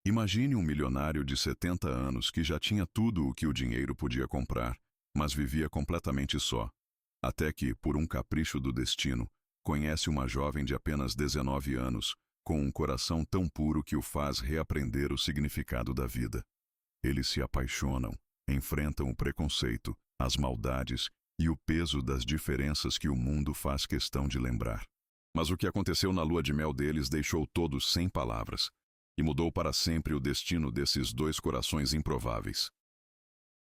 Imagine um milionário de 70 anos que já tinha tudo o que o dinheiro podia comprar, mas vivia completamente só. Até que, por um capricho do destino, conhece uma jovem de apenas 19 anos, com um coração tão puro que o faz reaprender o significado da vida. Eles se apaixonam, enfrentam o preconceito, as maldades e o peso das diferenças que o mundo faz questão de lembrar. Mas o que aconteceu na lua de mel deles deixou todos sem palavras, e mudou para sempre o destino desses dois corações improváveis.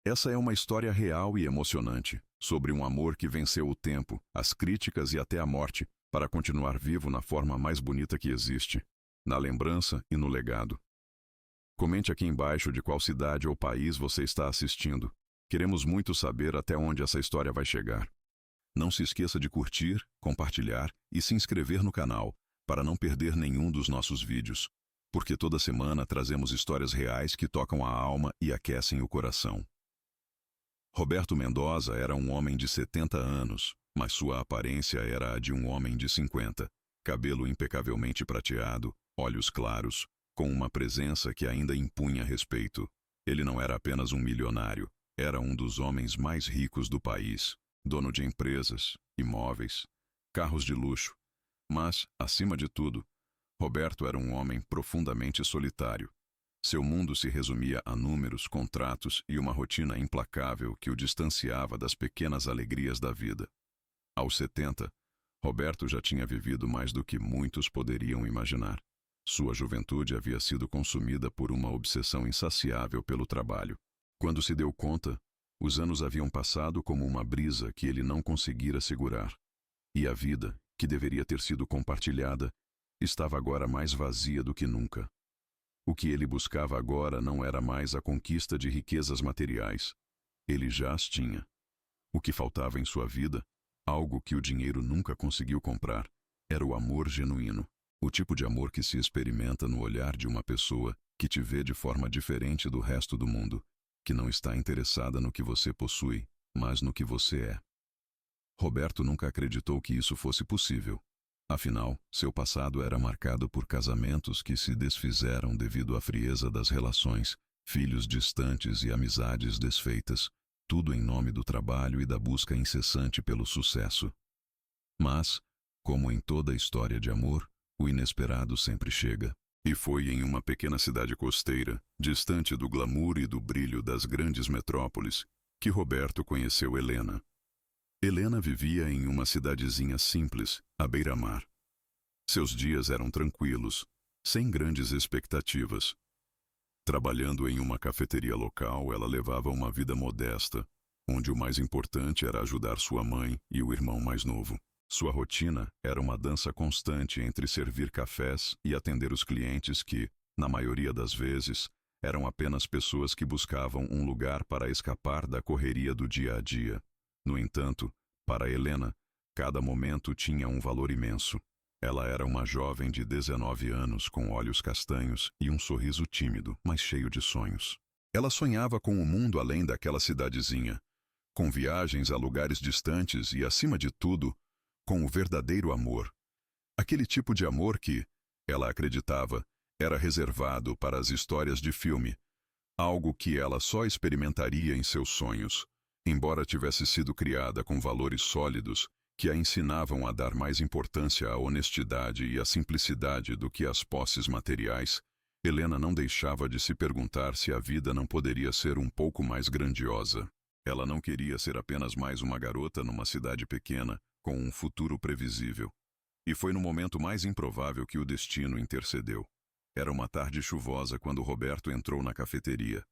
Essa é uma história real e emocionante, sobre um amor que venceu o tempo, as críticas e até a morte, para continuar vivo na forma mais bonita que existe, na lembrança e no legado. Comente aqui embaixo de qual cidade ou país você está assistindo. Queremos muito saber até onde essa história vai chegar. Não se esqueça de curtir, compartilhar e se inscrever no canal, para não perder nenhum dos nossos vídeos, porque toda semana trazemos histórias reais que tocam a alma e aquecem o coração. Roberto Mendoza era um homem de 70 anos, mas sua aparência era a de um homem de 50, cabelo impecavelmente prateado, olhos claros, com uma presença que ainda impunha respeito. Ele não era apenas um milionário, era um dos homens mais ricos do país, dono de empresas, imóveis, carros de luxo. Mas, acima de tudo, Roberto era um homem profundamente solitário. Seu mundo se resumia a números, contratos e uma rotina implacável que o distanciava das pequenas alegrias da vida. Aos 70, Roberto já tinha vivido mais do que muitos poderiam imaginar. Sua juventude havia sido consumida por uma obsessão insaciável pelo trabalho. Quando se deu conta, os anos haviam passado como uma brisa que ele não conseguira segurar. E a vida, que deveria ter sido compartilhada, estava agora mais vazia do que nunca. O que ele buscava agora não era mais a conquista de riquezas materiais. Ele já as tinha. O que faltava em sua vida, algo que o dinheiro nunca conseguiu comprar, era o amor genuíno. O tipo de amor que se experimenta no olhar de uma pessoa que te vê de forma diferente do resto do mundo, que não está interessada no que você possui, mas no que você é. Roberto nunca acreditou que isso fosse possível. Afinal, seu passado era marcado por casamentos que se desfizeram devido à frieza das relações, filhos distantes e amizades desfeitas, tudo em nome do trabalho e da busca incessante pelo sucesso. Mas, como em toda história de amor, o inesperado sempre chega. E foi em uma pequena cidade costeira, distante do glamour e do brilho das grandes metrópoles, que Roberto conheceu Helena. Helena vivia em uma cidadezinha simples, à beira-mar. Seus dias eram tranquilos, sem grandes expectativas. Trabalhando em uma cafeteria local, ela levava uma vida modesta, onde o mais importante era ajudar sua mãe e o irmão mais novo. Sua rotina era uma dança constante entre servir cafés e atender os clientes que, na maioria das vezes, eram apenas pessoas que buscavam um lugar para escapar da correria do dia a dia. No entanto, para Helena, cada momento tinha um valor imenso. Ela era uma jovem de 19 anos com olhos castanhos e um sorriso tímido, mas cheio de sonhos. Ela sonhava com o mundo além daquela cidadezinha, com viagens a lugares distantes e, acima de tudo, com o verdadeiro amor. Aquele tipo de amor que, ela acreditava, era reservado para as histórias de filme, algo que ela só experimentaria em seus sonhos. Embora tivesse sido criada com valores sólidos que a ensinavam a dar mais importância à honestidade e à simplicidade do que às posses materiais, Helena não deixava de se perguntar se a vida não poderia ser um pouco mais grandiosa. Ela não queria ser apenas mais uma garota numa cidade pequena, com um futuro previsível. E foi no momento mais improvável que o destino intercedeu. Era uma tarde chuvosa quando Roberto entrou na cafeteria.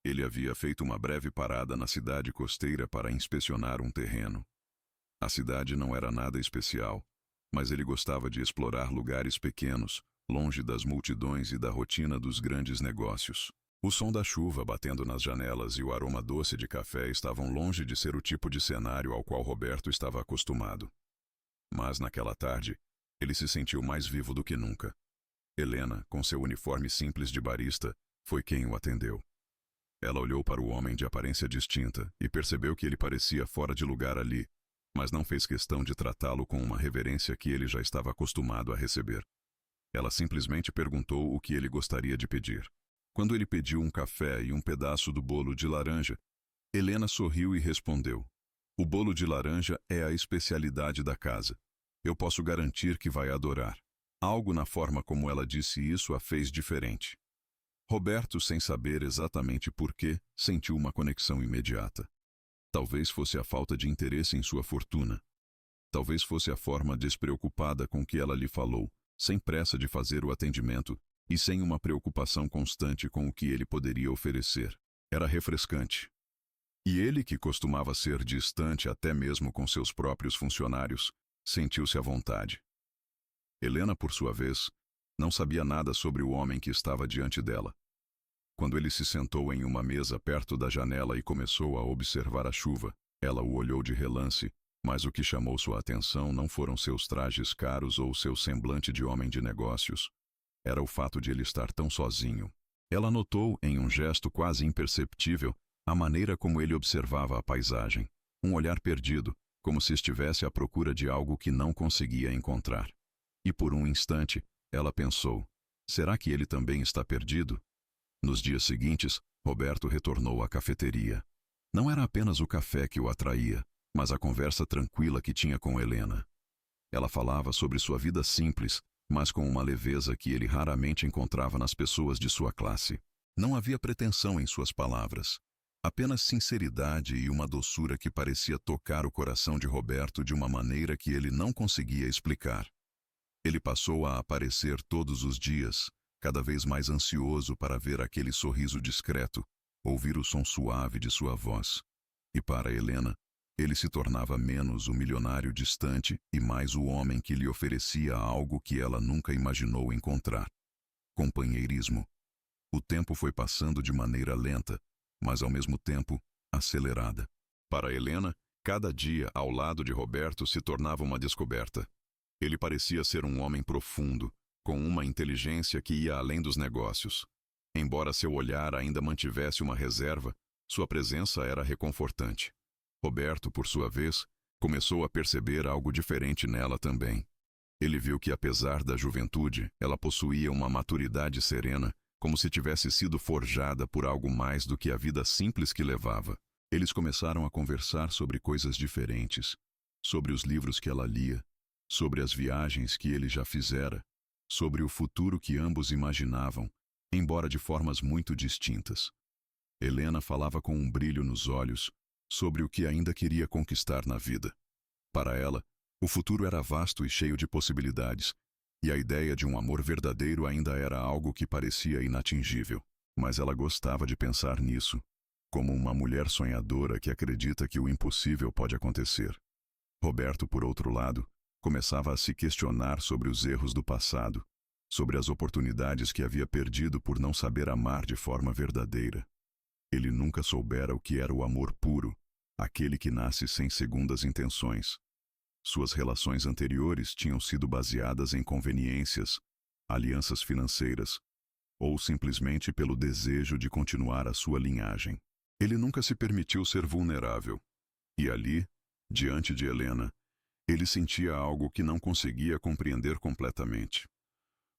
Ele havia feito uma breve parada na cidade costeira para inspecionar um terreno. A cidade não era nada especial, mas ele gostava de explorar lugares pequenos, longe das multidões e da rotina dos grandes negócios. O som da chuva batendo nas janelas e o aroma doce de café estavam longe de ser o tipo de cenário ao qual Roberto estava acostumado. Mas naquela tarde, ele se sentiu mais vivo do que nunca. Helena, com seu uniforme simples de barista, foi quem o atendeu. Ela olhou para o homem de aparência distinta e percebeu que ele parecia fora de lugar ali, mas não fez questão de tratá-lo com uma reverência que ele já estava acostumado a receber. Ela simplesmente perguntou o que ele gostaria de pedir. Quando ele pediu um café e um pedaço do bolo de laranja, Helena sorriu e respondeu: "O bolo de laranja é a especialidade da casa. Eu posso garantir que vai adorar." Algo na forma como ela disse isso a fez diferente. Roberto, sem saber exatamente por quê, sentiu uma conexão imediata. Talvez fosse a falta de interesse em sua fortuna. Talvez fosse a forma despreocupada com que ela lhe falou, sem pressa de fazer o atendimento e sem uma preocupação constante com o que ele poderia oferecer. Era refrescante. E ele, que costumava ser distante até mesmo com seus próprios funcionários, sentiu-se à vontade. Helena, por sua vez, não sabia nada sobre o homem que estava diante dela. Quando ele se sentou em uma mesa perto da janela e começou a observar a chuva, ela o olhou de relance, mas o que chamou sua atenção não foram seus trajes caros ou seu semblante de homem de negócios. Era o fato de ele estar tão sozinho. Ela notou, em um gesto quase imperceptível, a maneira como ele observava a paisagem. Um olhar perdido, como se estivesse à procura de algo que não conseguia encontrar. E por um instante, ela pensou: será que ele também está perdido? Nos dias seguintes, Roberto retornou à cafeteria. Não era apenas o café que o atraía, mas a conversa tranquila que tinha com Helena. Ela falava sobre sua vida simples, mas com uma leveza que ele raramente encontrava nas pessoas de sua classe. Não havia pretensão em suas palavras, apenas sinceridade e uma doçura que parecia tocar o coração de Roberto de uma maneira que ele não conseguia explicar. Ele passou a aparecer todos os dias, cada vez mais ansioso para ver aquele sorriso discreto, ouvir o som suave de sua voz. E para Helena, ele se tornava menos o milionário distante e mais o homem que lhe oferecia algo que ela nunca imaginou encontrar: companheirismo. O tempo foi passando de maneira lenta, mas ao mesmo tempo acelerada. Para Helena, cada dia ao lado de Roberto se tornava uma descoberta. Ele parecia ser um homem profundo, com uma inteligência que ia além dos negócios. Embora seu olhar ainda mantivesse uma reserva, sua presença era reconfortante. Roberto, por sua vez, começou a perceber algo diferente nela também. Ele viu que, apesar da juventude, ela possuía uma maturidade serena, como se tivesse sido forjada por algo mais do que a vida simples que levava. Eles começaram a conversar sobre coisas diferentes, sobre os livros que ela lia, sobre as viagens que ele já fizera, sobre o futuro que ambos imaginavam, embora de formas muito distintas. Helena falava com um brilho nos olhos sobre o que ainda queria conquistar na vida. Para ela, o futuro era vasto e cheio de possibilidades, e a ideia de um amor verdadeiro ainda era algo que parecia inatingível. Mas ela gostava de pensar nisso, como uma mulher sonhadora que acredita que o impossível pode acontecer. Roberto, por outro lado, começava a se questionar sobre os erros do passado, sobre as oportunidades que havia perdido por não saber amar de forma verdadeira. Ele nunca soubera o que era o amor puro, aquele que nasce sem segundas intenções. Suas relações anteriores tinham sido baseadas em conveniências, alianças financeiras, ou simplesmente pelo desejo de continuar a sua linhagem. Ele nunca se permitiu ser vulnerável. E ali, diante de Helena, ele sentia algo que não conseguia compreender completamente.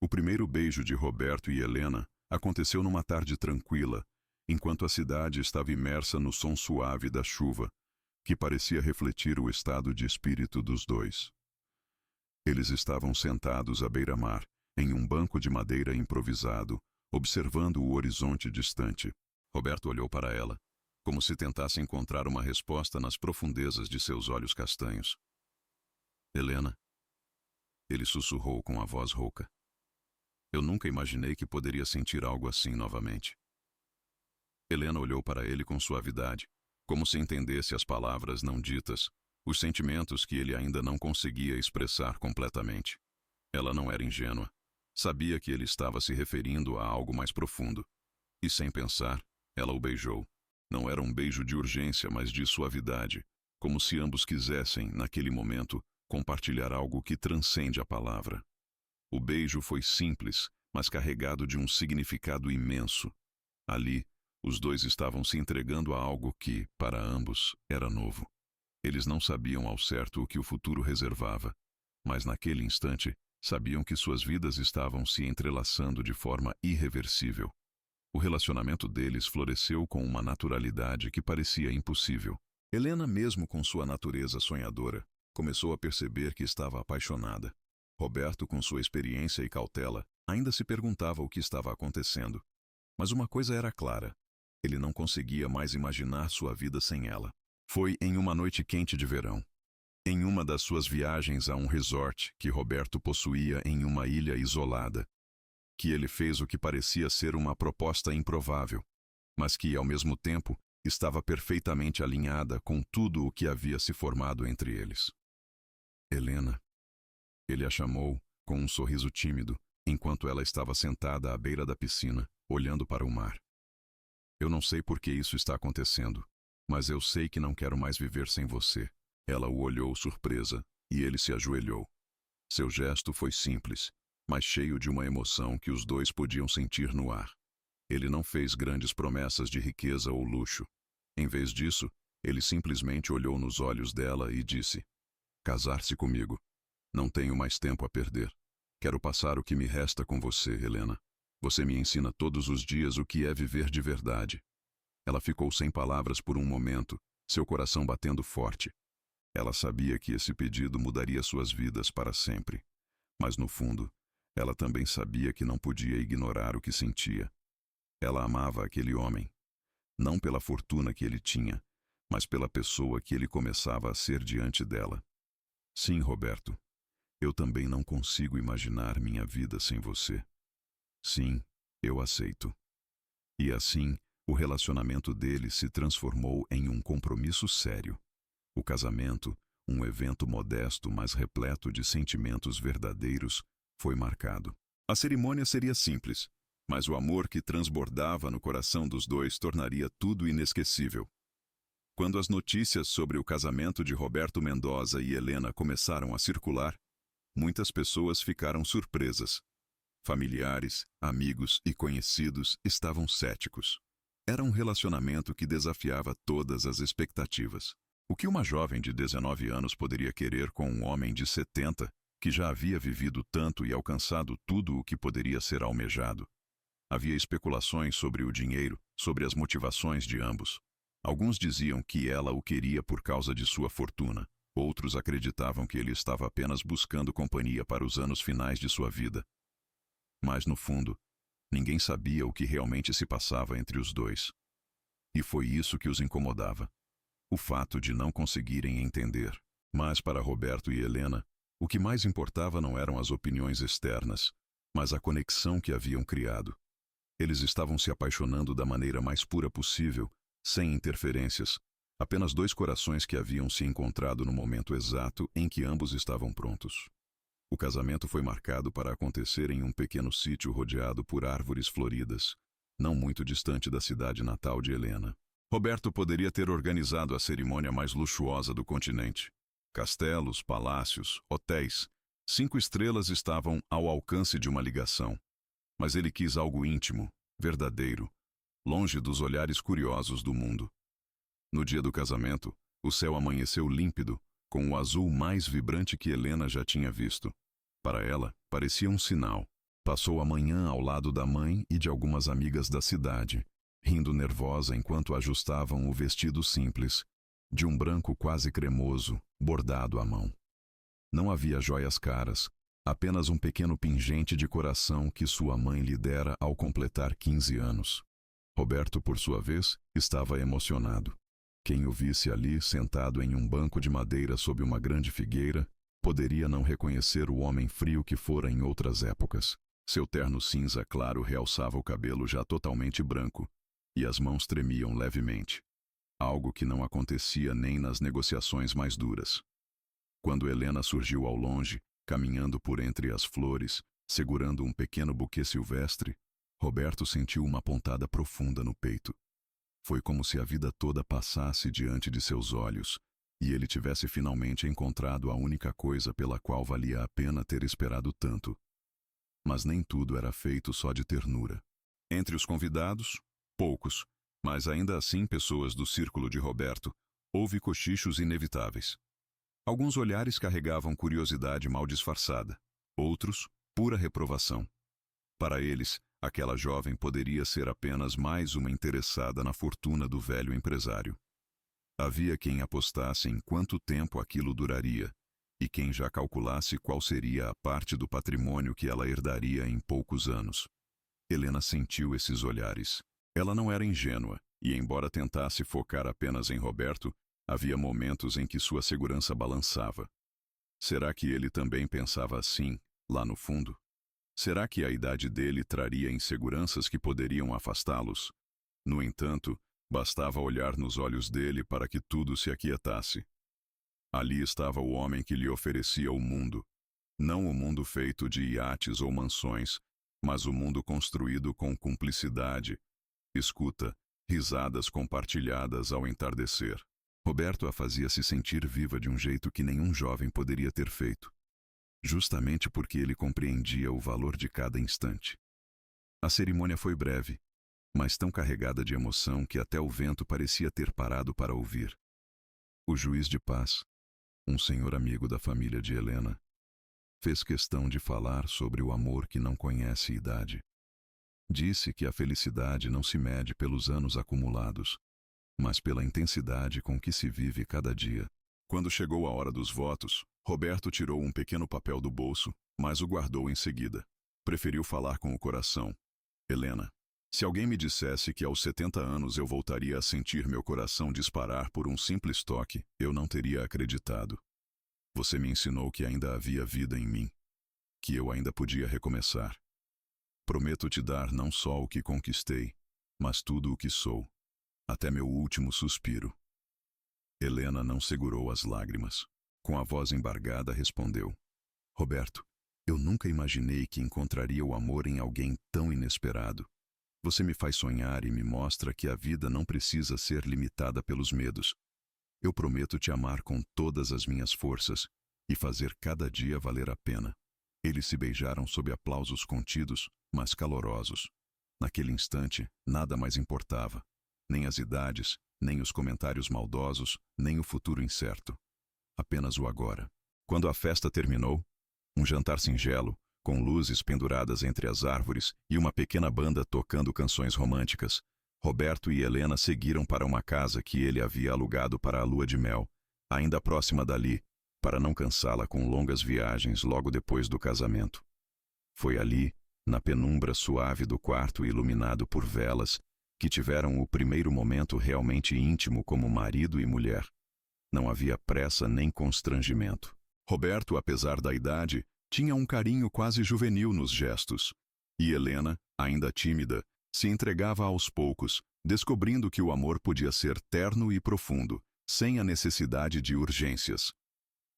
O primeiro beijo de Roberto e Helena aconteceu numa tarde tranquila, enquanto a cidade estava imersa no som suave da chuva, que parecia refletir o estado de espírito dos dois. Eles estavam sentados à beira-mar, em um banco de madeira improvisado, observando o horizonte distante. Roberto olhou para ela, como se tentasse encontrar uma resposta nas profundezas de seus olhos castanhos. "Helena?" Ele sussurrou com a voz rouca. "Eu nunca imaginei que poderia sentir algo assim novamente." Helena olhou para ele com suavidade, como se entendesse as palavras não ditas, os sentimentos que ele ainda não conseguia expressar completamente. Ela não era ingênua. Sabia que ele estava se referindo a algo mais profundo. E sem pensar, ela o beijou. Não era um beijo de urgência, mas de suavidade, como se ambos quisessem, naquele momento, compartilhar algo que transcende a palavra. O beijo foi simples, mas carregado de um significado imenso. Ali, os dois estavam se entregando a algo que, para ambos, era novo. Eles não sabiam ao certo o que o futuro reservava, mas naquele instante, sabiam que suas vidas estavam se entrelaçando de forma irreversível. O relacionamento deles floresceu com uma naturalidade que parecia impossível. Helena, mesmo com sua natureza sonhadora, começou a perceber que estava apaixonada. Roberto, com sua experiência e cautela, ainda se perguntava o que estava acontecendo. Mas uma coisa era clara: ele não conseguia mais imaginar sua vida sem ela. Foi em uma noite quente de verão, em uma das suas viagens a um resort que Roberto possuía em uma ilha isolada, que ele fez o que parecia ser uma proposta improvável, mas que, ao mesmo tempo, estava perfeitamente alinhada com tudo o que havia se formado entre eles. Helena. Ele a chamou, com um sorriso tímido, enquanto ela estava sentada à beira da piscina, olhando para o mar. Eu não sei por que isso está acontecendo, mas eu sei que não quero mais viver sem você. Ela o olhou surpresa, e ele se ajoelhou. Seu gesto foi simples, mas cheio de uma emoção que os dois podiam sentir no ar. Ele não fez grandes promessas de riqueza ou luxo. Em vez disso, ele simplesmente olhou nos olhos dela e disse: casar-se comigo. Não tenho mais tempo a perder. Quero passar o que me resta com você, Helena. Você me ensina todos os dias o que é viver de verdade. Ela ficou sem palavras por um momento, seu coração batendo forte. Ela sabia que esse pedido mudaria suas vidas para sempre. Mas no fundo, ela também sabia que não podia ignorar o que sentia. Ela amava aquele homem, não pela fortuna que ele tinha, mas pela pessoa que ele começava a ser diante dela. Sim, Roberto, eu também não consigo imaginar minha vida sem você. Sim, eu aceito. E assim, o relacionamento deles se transformou em um compromisso sério. O casamento, um evento modesto mas repleto de sentimentos verdadeiros, foi marcado. A cerimônia seria simples, mas o amor que transbordava no coração dos dois tornaria tudo inesquecível. Quando as notícias sobre o casamento de Roberto Mendoza e Helena começaram a circular, muitas pessoas ficaram surpresas. Familiares, amigos e conhecidos estavam céticos. Era um relacionamento que desafiava todas as expectativas. O que uma jovem de 19 anos poderia querer com um homem de 70, que já havia vivido tanto e alcançado tudo o que poderia ser almejado? Havia especulações sobre o dinheiro, sobre as motivações de ambos. Alguns diziam que ela o queria por causa de sua fortuna. Outros acreditavam que ele estava apenas buscando companhia para os anos finais de sua vida. Mas, no fundo, ninguém sabia o que realmente se passava entre os dois. E foi isso que os incomodava. O fato de não conseguirem entender. Mas para Roberto e Helena, o que mais importava não eram as opiniões externas, mas a conexão que haviam criado. Eles estavam se apaixonando da maneira mais pura possível, sem interferências. Apenas dois corações que haviam se encontrado no momento exato em que ambos estavam prontos. O casamento foi marcado para acontecer em um pequeno sítio rodeado por árvores floridas, não muito distante da cidade natal de Helena. Roberto poderia ter organizado a cerimônia mais luxuosa do continente. Castelos, palácios, hotéis, 5 estrelas estavam ao alcance de uma ligação. Mas ele quis algo íntimo, verdadeiro, longe dos olhares curiosos do mundo. No dia do casamento, o céu amanheceu límpido, com o azul mais vibrante que Helena já tinha visto. Para ela, parecia um sinal. Passou a manhã ao lado da mãe e de algumas amigas da cidade, rindo nervosa enquanto ajustavam o vestido simples, de um branco quase cremoso, bordado à mão. Não havia joias caras, apenas um pequeno pingente de coração que sua mãe lhe dera ao completar 15 anos. Roberto, por sua vez, estava emocionado. Quem o visse ali, sentado em um banco de madeira sob uma grande figueira, poderia não reconhecer o homem frio que fora em outras épocas. Seu terno cinza claro realçava o cabelo já totalmente branco, e as mãos tremiam levemente. Algo que não acontecia nem nas negociações mais duras. Quando Helena surgiu ao longe, caminhando por entre as flores, segurando um pequeno buquê silvestre, Roberto sentiu uma pontada profunda no peito. Foi como se a vida toda passasse diante de seus olhos, e ele tivesse finalmente encontrado a única coisa pela qual valia a pena ter esperado tanto. Mas nem tudo era feito só de ternura. Entre os convidados, poucos, mas ainda assim pessoas do círculo de Roberto, houve cochichos inevitáveis. Alguns olhares carregavam curiosidade mal disfarçada, outros, pura reprovação. Para eles, aquela jovem poderia ser apenas mais uma interessada na fortuna do velho empresário. Havia quem apostasse em quanto tempo aquilo duraria, e quem já calculasse qual seria a parte do patrimônio que ela herdaria em poucos anos. Helena sentiu esses olhares. Ela não era ingênua, e embora tentasse focar apenas em Roberto, havia momentos em que sua segurança balançava. Será que ele também pensava assim, lá no fundo? Será que a idade dele traria inseguranças que poderiam afastá-los? No entanto, bastava olhar nos olhos dele para que tudo se aquietasse. Ali estava o homem que lhe oferecia o mundo. Não o mundo feito de iates ou mansões, mas o mundo construído com cumplicidade, escuta, risadas compartilhadas ao entardecer. Roberto a fazia se sentir viva de um jeito que nenhum jovem poderia ter feito, justamente porque ele compreendia o valor de cada instante. A cerimônia foi breve, mas tão carregada de emoção que até o vento parecia ter parado para ouvir. O juiz de paz, um senhor amigo da família de Helena, fez questão de falar sobre o amor que não conhece idade. Disse que a felicidade não se mede pelos anos acumulados, mas pela intensidade com que se vive cada dia. Quando chegou a hora dos votos, Roberto tirou um pequeno papel do bolso, mas o guardou em seguida. Preferiu falar com o coração. Helena, se alguém me dissesse que aos 70 anos eu voltaria a sentir meu coração disparar por um simples toque, eu não teria acreditado. Você me ensinou que ainda havia vida em mim, que eu ainda podia recomeçar. Prometo te dar não só o que conquistei, mas tudo o que sou, até meu último suspiro. Helena não segurou as lágrimas. Com a voz embargada, respondeu: Roberto, eu nunca imaginei que encontraria o amor em alguém tão inesperado. Você me faz sonhar e me mostra que a vida não precisa ser limitada pelos medos. Eu prometo te amar com todas as minhas forças e fazer cada dia valer a pena. Eles se beijaram sob aplausos contidos, mas calorosos. Naquele instante, nada mais importava. Nem as idades, nem os comentários maldosos, nem o futuro incerto. Apenas o agora. Quando a festa terminou, um jantar singelo, com luzes penduradas entre as árvores e uma pequena banda tocando canções românticas, Roberto e Helena seguiram para uma casa que ele havia alugado para a lua de mel, ainda próxima dali, para não cansá-la com longas viagens logo depois do casamento. Foi ali, na penumbra suave do quarto iluminado por velas, que tiveram o primeiro momento realmente íntimo como marido e mulher. Não havia pressa nem constrangimento. Roberto, apesar da idade, tinha um carinho quase juvenil nos gestos. E Helena, ainda tímida, se entregava aos poucos, descobrindo que o amor podia ser terno e profundo, sem a necessidade de urgências.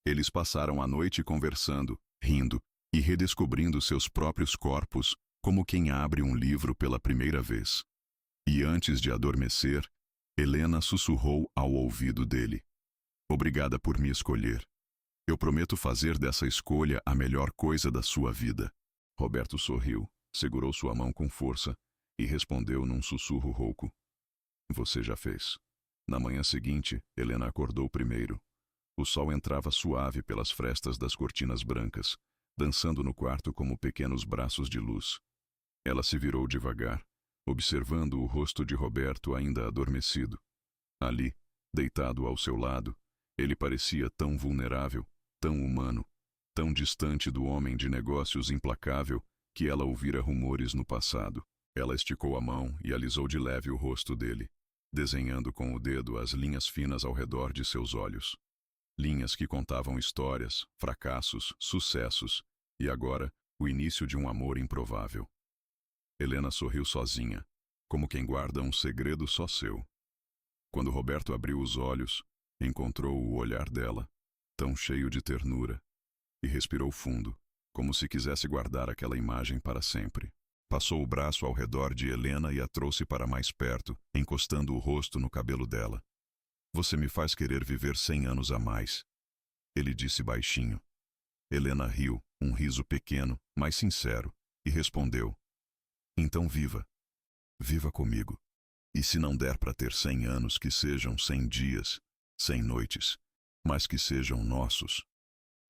Eles passaram a noite conversando, rindo e redescobrindo seus próprios corpos, como quem abre um livro pela primeira vez. E antes de adormecer, Helena sussurrou ao ouvido dele: Obrigada por me escolher. Eu prometo fazer dessa escolha a melhor coisa da sua vida. Roberto sorriu, segurou sua mão com força e respondeu num sussurro rouco: Você já fez. Na manhã seguinte, Helena acordou primeiro. O sol entrava suave pelas frestas das cortinas brancas, dançando no quarto como pequenos braços de luz. Ela se virou devagar, observando o rosto de Roberto ainda adormecido. Ali, deitado ao seu lado, ele parecia tão vulnerável, tão humano, tão distante do homem de negócios implacável que ela ouvira rumores no passado. Ela esticou a mão e alisou de leve o rosto dele, desenhando com o dedo as linhas finas ao redor de seus olhos. Linhas que contavam histórias, fracassos, sucessos, e agora, o início de um amor improvável. Helena sorriu sozinha, como quem guarda um segredo só seu. Quando Roberto abriu os olhos, encontrou o olhar dela, tão cheio de ternura, e respirou fundo, como se quisesse guardar aquela imagem para sempre. Passou o braço ao redor de Helena e a trouxe para mais perto, encostando o rosto no cabelo dela. Você me faz querer viver 100 anos a mais, ele disse baixinho. Helena riu, um riso pequeno, mas sincero, e respondeu: Então viva. Viva comigo. E se não der para ter 100 anos, que sejam 100 dias, 100 noites, mas que sejam nossos.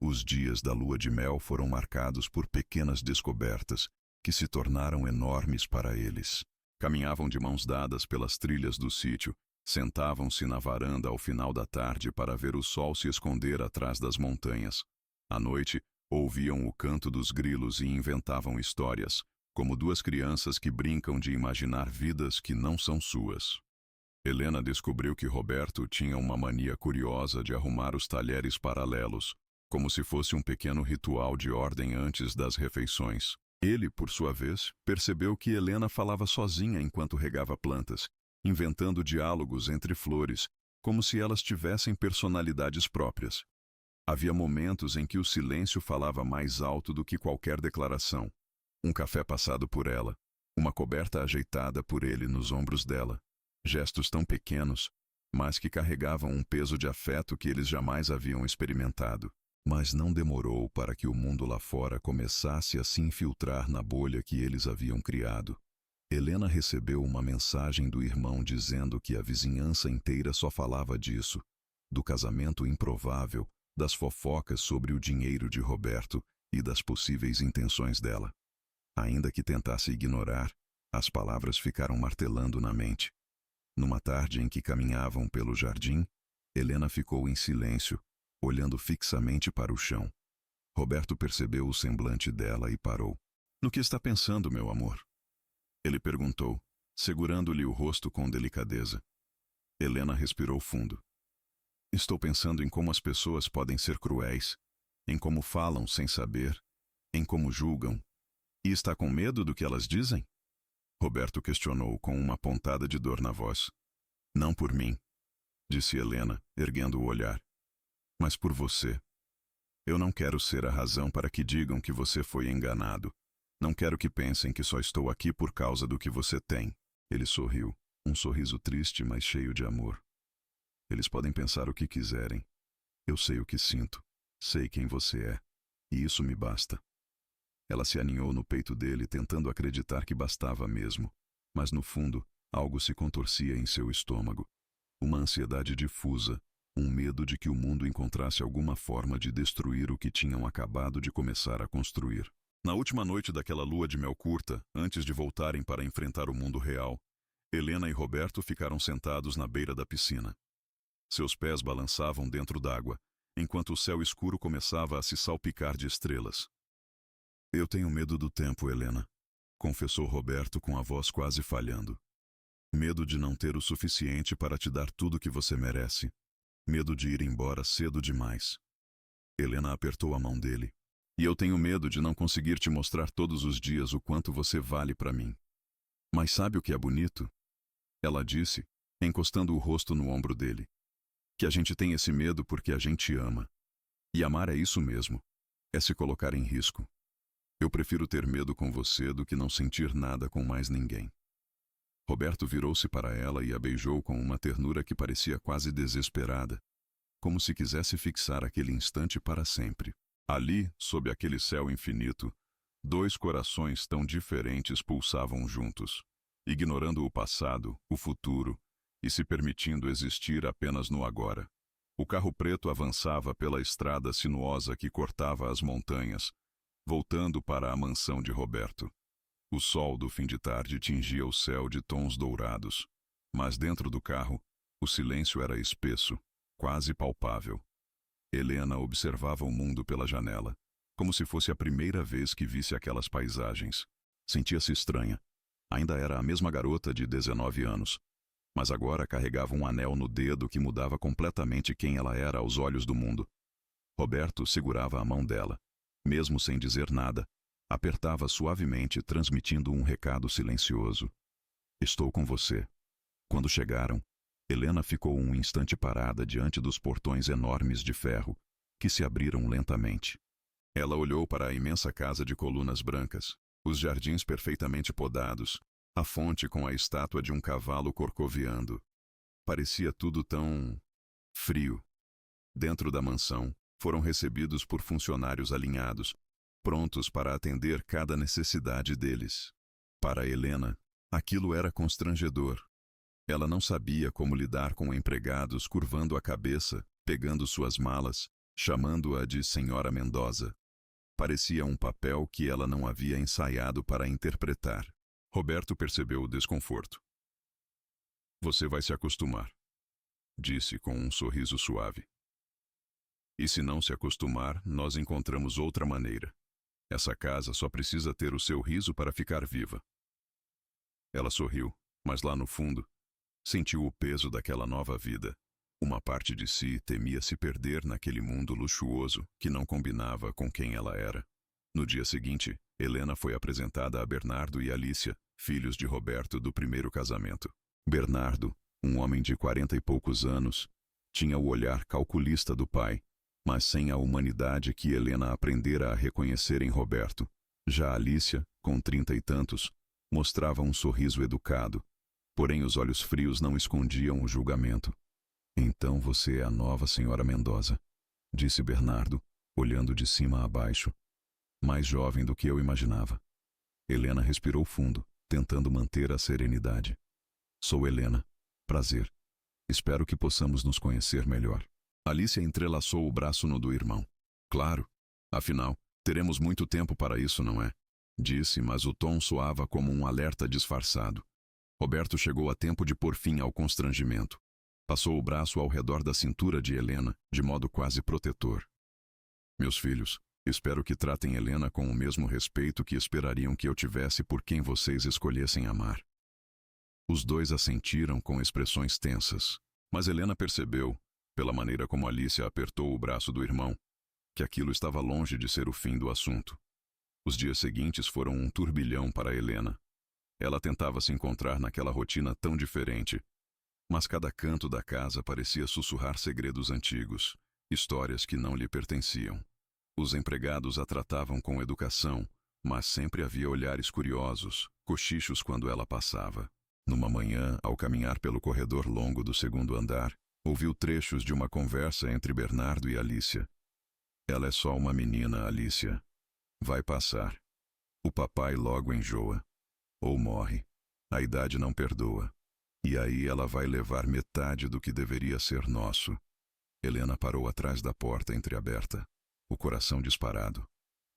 Os dias da lua de mel foram marcados por pequenas descobertas que se tornaram enormes para eles. Caminhavam de mãos dadas pelas trilhas do sítio, sentavam-se na varanda ao final da tarde para ver o sol se esconder atrás das montanhas. À noite, ouviam o canto dos grilos e inventavam histórias, como duas crianças que brincam de imaginar vidas que não são suas. Helena descobriu que Roberto tinha uma mania curiosa de arrumar os talheres paralelos, como se fosse um pequeno ritual de ordem antes das refeições. Ele, por sua vez, percebeu que Helena falava sozinha enquanto regava plantas, inventando diálogos entre flores, como se elas tivessem personalidades próprias. Havia momentos em que o silêncio falava mais alto do que qualquer declaração. Um café passado por ela, uma coberta ajeitada por ele nos ombros dela. Gestos tão pequenos, mas que carregavam um peso de afeto que eles jamais haviam experimentado. Mas não demorou para que o mundo lá fora começasse a se infiltrar na bolha que eles haviam criado. Helena recebeu uma mensagem do irmão dizendo que a vizinhança inteira só falava disso, do casamento improvável, das fofocas sobre o dinheiro de Roberto e das possíveis intenções dela. Ainda que tentasse ignorar, as palavras ficaram martelando na mente. Numa tarde em que caminhavam pelo jardim, Helena ficou em silêncio, olhando fixamente para o chão. Roberto percebeu o semblante dela e parou. "No que está pensando, meu amor?" Ele perguntou, segurando-lhe o rosto com delicadeza. Helena respirou fundo. "Estou pensando em como as pessoas podem ser cruéis, em como falam sem saber, em como julgam. E está com medo do que elas dizem?" Roberto questionou com uma pontada de dor na voz. "Não por mim", disse Helena, erguendo o olhar, "mas por você. Eu não quero ser a razão para que digam que você foi enganado. Não quero que pensem que só estou aqui por causa do que você tem." Ele sorriu, um sorriso triste, mas cheio de amor. "Eles podem pensar o que quiserem. Eu sei o que sinto, sei quem você é, e isso me basta." Ela se aninhou no peito dele, tentando acreditar que bastava mesmo, mas no fundo, algo se contorcia em seu estômago. Uma ansiedade difusa, um medo de que o mundo encontrasse alguma forma de destruir o que tinham acabado de começar a construir. Na última noite daquela lua de mel curta, antes de voltarem para enfrentar o mundo real, Helena e Roberto ficaram sentados na beira da piscina. Seus pés balançavam dentro d'água, enquanto o céu escuro começava a se salpicar de estrelas. "Eu tenho medo do tempo, Helena", confessou Roberto com a voz quase falhando. "Medo de não ter o suficiente para te dar tudo o que você merece. Medo de ir embora cedo demais." Helena apertou a mão dele. "E eu tenho medo de não conseguir te mostrar todos os dias o quanto você vale para mim." "Mas sabe o que é bonito?" ela disse, encostando o rosto no ombro dele. "Que a gente tem esse medo porque a gente ama. E amar é isso mesmo. É se colocar em risco. Eu prefiro ter medo com você do que não sentir nada com mais ninguém." Roberto virou-se para ela e a beijou com uma ternura que parecia quase desesperada, como se quisesse fixar aquele instante para sempre. Ali, sob aquele céu infinito, dois corações tão diferentes pulsavam juntos, ignorando o passado, o futuro, e se permitindo existir apenas no agora. O carro preto avançava pela estrada sinuosa que cortava as montanhas, voltando para a mansão de Roberto. O sol do fim de tarde tingia o céu de tons dourados, mas dentro do carro, o silêncio era espesso, quase palpável. Helena observava o mundo pela janela, como se fosse a primeira vez que visse aquelas paisagens. Sentia-se estranha. Ainda era a mesma garota de 19 anos, mas agora carregava um anel no dedo que mudava completamente quem ela era aos olhos do mundo. Roberto segurava a mão dela, mesmo sem dizer nada. Apertava suavemente, transmitindo um recado silencioso. "Estou com você." Quando chegaram, Helena ficou um instante parada diante dos portões enormes de ferro, que se abriram lentamente. Ela olhou para a imensa casa de colunas brancas, os jardins perfeitamente podados, a fonte com a estátua de um cavalo corcoviando. Parecia tudo tão frio. Dentro da mansão, foram recebidos por funcionários alinhados, prontos para atender cada necessidade deles. Para Helena, aquilo era constrangedor. Ela não sabia como lidar com empregados curvando a cabeça, pegando suas malas, chamando-a de Senhora Mendoza. Parecia um papel que ela não havia ensaiado para interpretar. Roberto percebeu o desconforto. Você vai se acostumar, disse com um sorriso suave. E se não se acostumar, nós encontramos outra maneira. Essa casa só precisa ter o seu riso para ficar viva. Ela sorriu, mas lá no fundo, sentiu o peso daquela nova vida. Uma parte de si temia se perder naquele mundo luxuoso que não combinava com quem ela era. No dia seguinte, Helena foi apresentada a Bernardo e Alicia, filhos de Roberto do primeiro casamento. Bernardo, um homem de 40 e poucos anos, tinha o olhar calculista do pai, mas sem a humanidade que Helena aprendera a reconhecer em Roberto. Já Alicia, com 30 e tantos, mostrava um sorriso educado, porém os olhos frios não escondiam o julgamento. Então você é a nova senhora Mendoza, disse Bernardo, olhando de cima a baixo. Mais jovem do que eu imaginava. Helena respirou fundo, tentando manter a serenidade. Sou Helena. Prazer. Espero que possamos nos conhecer melhor. Alicia entrelaçou o braço no do irmão. Claro. Afinal, teremos muito tempo para isso, não é? Disse, mas o tom soava como um alerta disfarçado. Roberto chegou a tempo de pôr fim ao constrangimento. Passou o braço ao redor da cintura de Helena, de modo quase protetor. Meus filhos, espero que tratem Helena com o mesmo respeito que esperariam que eu tivesse por quem vocês escolhessem amar. Os dois assentiram com expressões tensas, mas Helena percebeu, pela maneira como Alicia apertou o braço do irmão, que aquilo estava longe de ser o fim do assunto. Os dias seguintes foram um turbilhão para Helena. Ela tentava se encontrar naquela rotina tão diferente, mas cada canto da casa parecia sussurrar segredos antigos, histórias que não lhe pertenciam. Os empregados a tratavam com educação, mas sempre havia olhares curiosos, cochichos quando ela passava. Numa manhã, ao caminhar pelo corredor longo do segundo andar, ouviu trechos de uma conversa entre Bernardo e Alicia. Ela é só uma menina, Alicia. Vai passar. O papai logo enjoa. Ou morre. A idade não perdoa. E aí ela vai levar metade do que deveria ser nosso. Helena parou atrás da porta entreaberta, o coração disparado.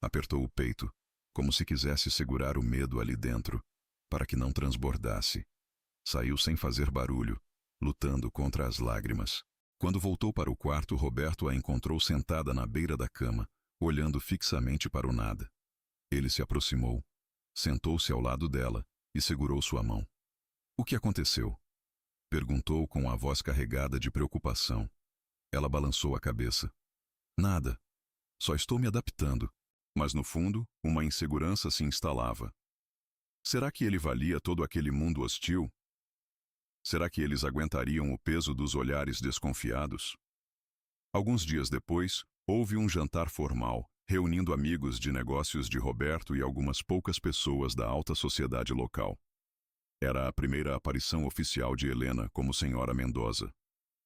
Apertou o peito, como se quisesse segurar o medo ali dentro, para que não transbordasse. Saiu sem fazer barulho, lutando contra as lágrimas. Quando voltou para o quarto, Roberto a encontrou sentada na beira da cama, olhando fixamente para o nada. Ele se aproximou, sentou-se ao lado dela e segurou sua mão. O que aconteceu? Perguntou com a voz carregada de preocupação. Ela balançou a cabeça. Nada. Só estou me adaptando. Mas no fundo, uma insegurança se instalava. Será que ele valia todo aquele mundo hostil? Será que eles aguentariam o peso dos olhares desconfiados? Alguns dias depois, houve um jantar formal, reunindo amigos de negócios de Roberto e algumas poucas pessoas da alta sociedade local. Era a primeira aparição oficial de Helena como senhora Mendoza.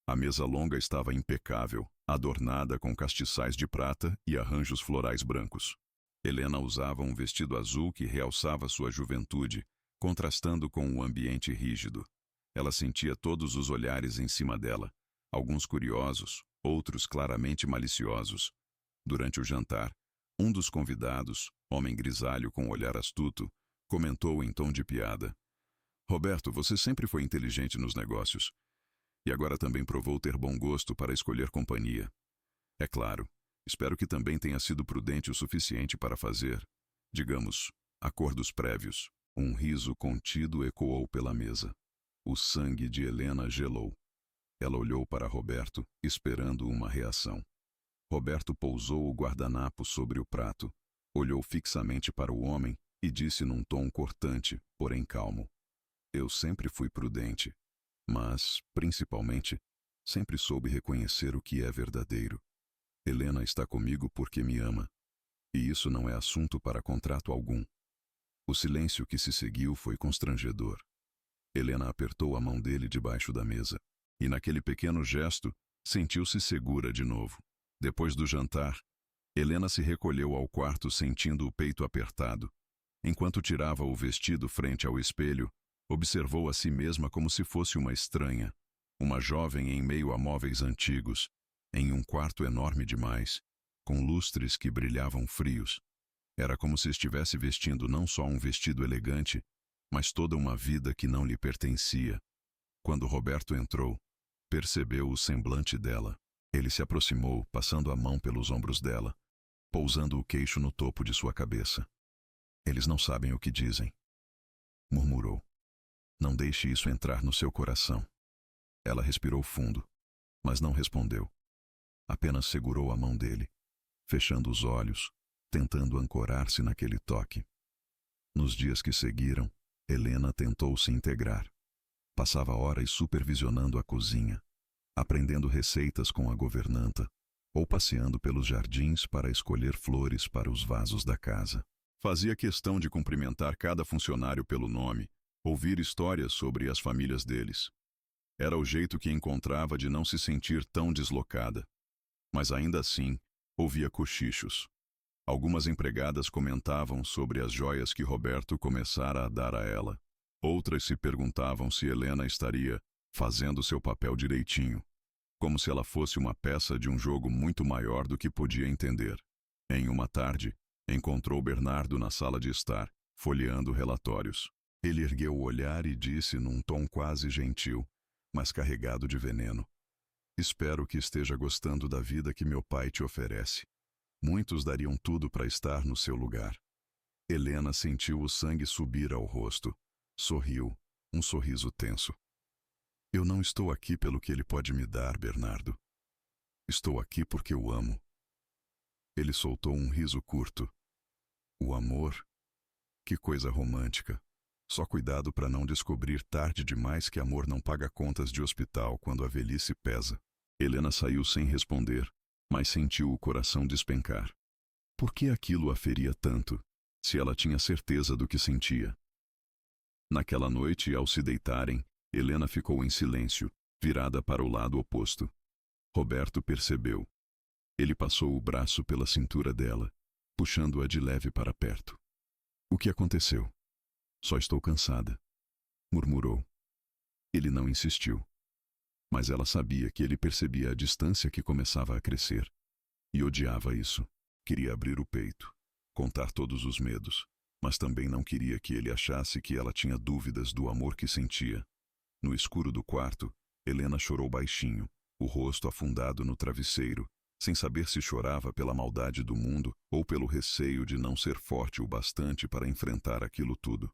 A mesa longa estava impecável, adornada com castiçais de prata e arranjos florais brancos. Helena usava um vestido azul que realçava sua juventude, contrastando com o ambiente rígido. Ela sentia todos os olhares em cima dela, alguns curiosos, outros claramente maliciosos. Durante o jantar, um dos convidados, homem grisalho com olhar astuto, comentou em tom de piada: Roberto, você sempre foi inteligente nos negócios. E agora também provou ter bom gosto para escolher companhia. É claro, espero que também tenha sido prudente o suficiente para fazer, digamos, acordos prévios. Um riso contido ecoou pela mesa. O sangue de Helena gelou. Ela olhou para Roberto, esperando uma reação. Roberto pousou o guardanapo sobre o prato, olhou fixamente para o homem e disse num tom cortante, porém calmo: Eu sempre fui prudente, mas, principalmente, sempre soube reconhecer o que é verdadeiro. Helena está comigo porque me ama, e isso não é assunto para contrato algum. O silêncio que se seguiu foi constrangedor. Helena apertou a mão dele debaixo da mesa, e naquele pequeno gesto, sentiu-se segura de novo. Depois do jantar, Helena se recolheu ao quarto sentindo o peito apertado. Enquanto tirava o vestido frente ao espelho, observou a si mesma como se fosse uma estranha, uma jovem em meio a móveis antigos, em um quarto enorme demais, com lustres que brilhavam frios. Era como se estivesse vestindo não só um vestido elegante, mas toda uma vida que não lhe pertencia. Quando Roberto entrou, percebeu o semblante dela. Ele se aproximou, passando a mão pelos ombros dela, pousando o queixo no topo de sua cabeça. Eles não sabem o que dizem, murmurou. Não deixe isso entrar no seu coração. Ela respirou fundo, mas não respondeu. Apenas segurou a mão dele, fechando os olhos, tentando ancorar-se naquele toque. Nos dias que seguiram, Helena tentou se integrar. Passava horas supervisionando a cozinha, aprendendo receitas com a governanta, ou passeando pelos jardins para escolher flores para os vasos da casa. Fazia questão de cumprimentar cada funcionário pelo nome, ouvir histórias sobre as famílias deles. Era o jeito que encontrava de não se sentir tão deslocada. Mas ainda assim, ouvia cochichos. Algumas empregadas comentavam sobre as joias que Roberto começara a dar a ela. Outras se perguntavam se Helena estaria fazendo seu papel direitinho, como se ela fosse uma peça de um jogo muito maior do que podia entender. Em uma tarde, encontrou Bernardo na sala de estar, folheando relatórios. Ele ergueu o olhar e disse num tom quase gentil, mas carregado de veneno: Espero que esteja gostando da vida que meu pai te oferece. Muitos dariam tudo para estar no seu lugar. Helena sentiu o sangue subir ao rosto. Sorriu, um sorriso tenso. Eu não estou aqui pelo que ele pode me dar, Bernardo. Estou aqui porque o amo. Ele soltou um riso curto. O amor? Que coisa romântica. Só cuidado para não descobrir tarde demais que amor não paga contas de hospital quando a velhice pesa. Helena saiu sem responder, mas sentiu o coração despencar. Por que aquilo a feria tanto, se ela tinha certeza do que sentia? Naquela noite, ao se deitarem, Helena ficou em silêncio, virada para o lado oposto. Roberto percebeu. Ele passou o braço pela cintura dela, puxando-a de leve para perto. O que aconteceu? Só estou cansada, murmurou. Ele não insistiu. Mas ela sabia que ele percebia a distância que começava a crescer. E odiava isso. Queria abrir o peito, contar todos os medos, mas também não queria que ele achasse que ela tinha dúvidas do amor que sentia. No escuro do quarto, Helena chorou baixinho, o rosto afundado no travesseiro, sem saber se chorava pela maldade do mundo ou pelo receio de não ser forte o bastante para enfrentar aquilo tudo.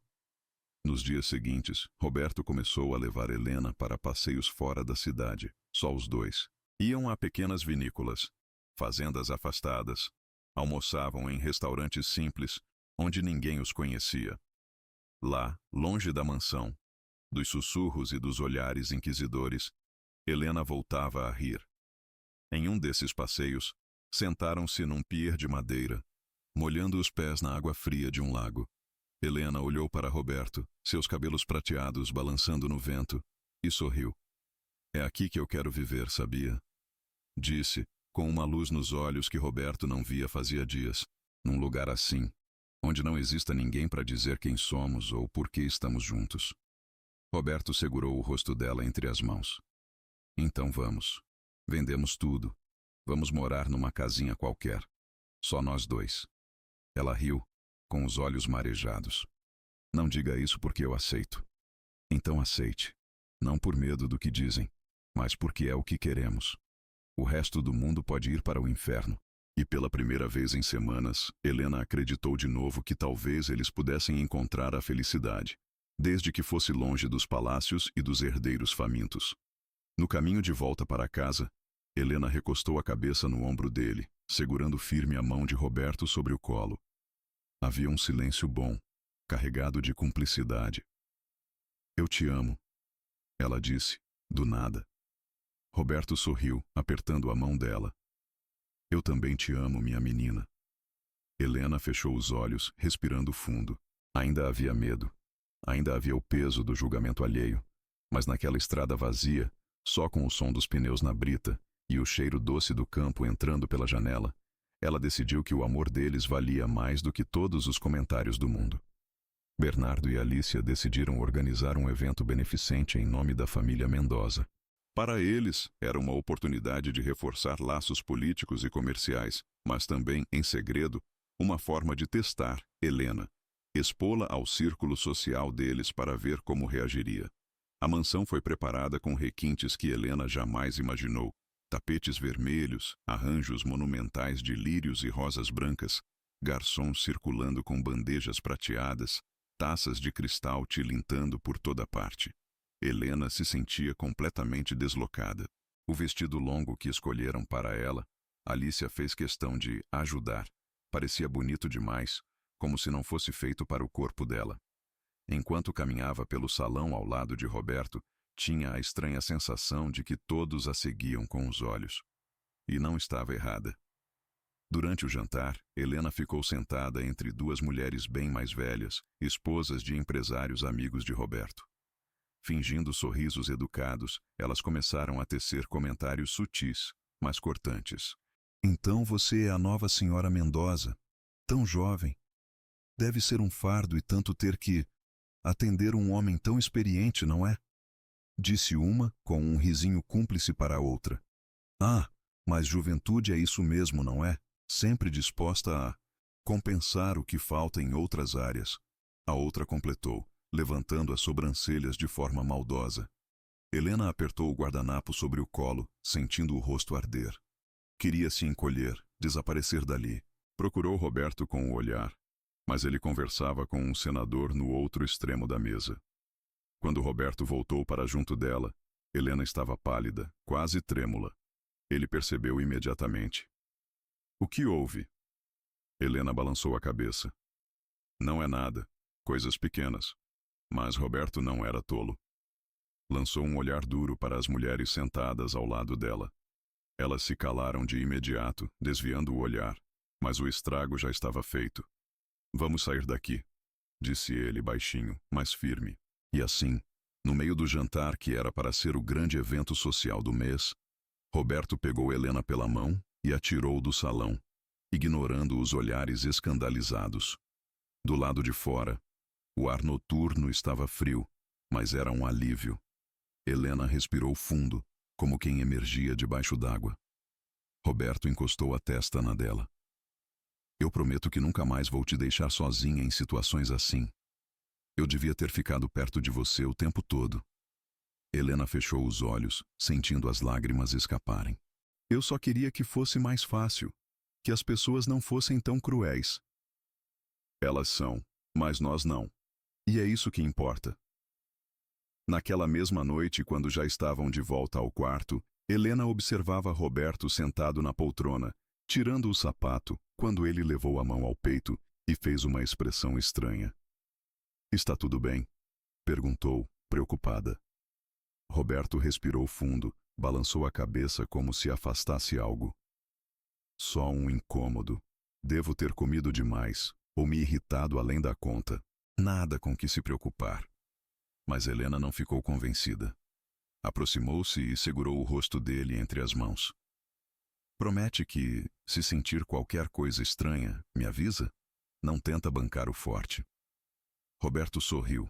Nos dias seguintes, Roberto começou a levar Helena para passeios fora da cidade, só os dois. Iam a pequenas vinícolas, fazendas afastadas, almoçavam em restaurantes simples, onde ninguém os conhecia. Lá, longe da mansão, dos sussurros e dos olhares inquisidores, Helena voltava a rir. Em um desses passeios, sentaram-se num pier de madeira, molhando os pés na água fria de um lago. Helena olhou para Roberto, seus cabelos prateados balançando no vento, e sorriu. É aqui que eu quero viver, sabia? Disse, com uma luz nos olhos que Roberto não via fazia dias. Num lugar assim, onde não exista ninguém para dizer quem somos ou por que estamos juntos. Roberto segurou o rosto dela entre as mãos. Então vamos. Vendemos tudo. Vamos morar numa casinha qualquer. Só nós dois. Ela riu, com os olhos marejados. Não diga isso porque eu aceito. Então aceite. Não por medo do que dizem, mas porque é o que queremos. O resto do mundo pode ir para o inferno. E pela primeira vez em semanas, Helena acreditou de novo que talvez eles pudessem encontrar a felicidade, desde que fosse longe dos palácios e dos herdeiros famintos. No caminho de volta para casa, Helena recostou a cabeça no ombro dele, segurando firme a mão de Roberto sobre o colo. Havia um silêncio bom, carregado de cumplicidade. Eu te amo, ela disse, do nada. Roberto sorriu, apertando a mão dela. Eu também te amo, minha menina. Helena fechou os olhos, respirando fundo. Ainda havia medo. Ainda havia o peso do julgamento alheio. Mas naquela estrada vazia, só com o som dos pneus na brita e o cheiro doce do campo entrando pela janela, ela decidiu que o amor deles valia mais do que todos os comentários do mundo. Bernardo e Alicia decidiram organizar um evento beneficente em nome da família Mendoza. Para eles, era uma oportunidade de reforçar laços políticos e comerciais, mas também, em segredo, uma forma de testar Helena, expô-la ao círculo social deles para ver como reagiria. A mansão foi preparada com requintes que Helena jamais imaginou: tapetes vermelhos, arranjos monumentais de lírios e rosas brancas, garçons circulando com bandejas prateadas, taças de cristal tilintando por toda parte. Helena se sentia completamente deslocada. O vestido longo que escolheram para ela, Alicia fez questão de ajudar. Parecia bonito demais, como se não fosse feito para o corpo dela. Enquanto caminhava pelo salão ao lado de Roberto, tinha a estranha sensação de que todos a seguiam com os olhos. E não estava errada. Durante o jantar, Helena ficou sentada entre duas mulheres bem mais velhas, esposas de empresários amigos de Roberto. Fingindo sorrisos educados, elas começaram a tecer comentários sutis, mas cortantes. Então você é a nova senhora Mendoza, tão jovem. Deve ser um fardo e tanto ter que atender um homem tão experiente, não é? Disse uma, com um risinho cúmplice para a outra. Ah, mas juventude é isso mesmo, não é? Sempre disposta a compensar o que falta em outras áreas. A outra completou, levantando as sobrancelhas de forma maldosa. Helena apertou o guardanapo sobre o colo, sentindo o rosto arder. Queria se encolher, desaparecer dali. Procurou Roberto com o olhar, mas ele conversava com um senador no outro extremo da mesa. Quando Roberto voltou para junto dela, Helena estava pálida, quase trêmula. Ele percebeu imediatamente. O que houve? Helena balançou a cabeça. Não é nada, coisas pequenas. Mas Roberto não era tolo. Lançou um olhar duro para as mulheres sentadas ao lado dela. Elas se calaram de imediato, desviando o olhar, mas o estrago já estava feito. Vamos sair daqui, disse ele baixinho, mas firme. E assim, no meio do jantar que era para ser o grande evento social do mês, Roberto pegou Helena pela mão e a tirou do salão, ignorando os olhares escandalizados. Do lado de fora, o ar noturno estava frio, mas era um alívio. Helena respirou fundo, como quem emergia debaixo d'água. Roberto encostou a testa na dela. Eu prometo que nunca mais vou te deixar sozinha em situações assim. Eu devia ter ficado perto de você o tempo todo. Helena fechou os olhos, sentindo as lágrimas escaparem. Eu só queria que fosse mais fácil, que as pessoas não fossem tão cruéis. Elas são, mas nós não. E é isso que importa. Naquela mesma noite, quando já estavam de volta ao quarto, Helena observava Roberto sentado na poltrona, tirando o sapato, quando ele levou a mão ao peito e fez uma expressão estranha. Está tudo bem? Perguntou, preocupada. Roberto respirou fundo, balançou a cabeça como se afastasse algo. Só um incômodo. Devo ter comido demais, ou me irritado além da conta. Nada com que se preocupar. Mas Helena não ficou convencida. Aproximou-se e segurou o rosto dele entre as mãos. Promete que, se sentir qualquer coisa estranha, me avisa? Não tenta bancar o forte. Roberto sorriu,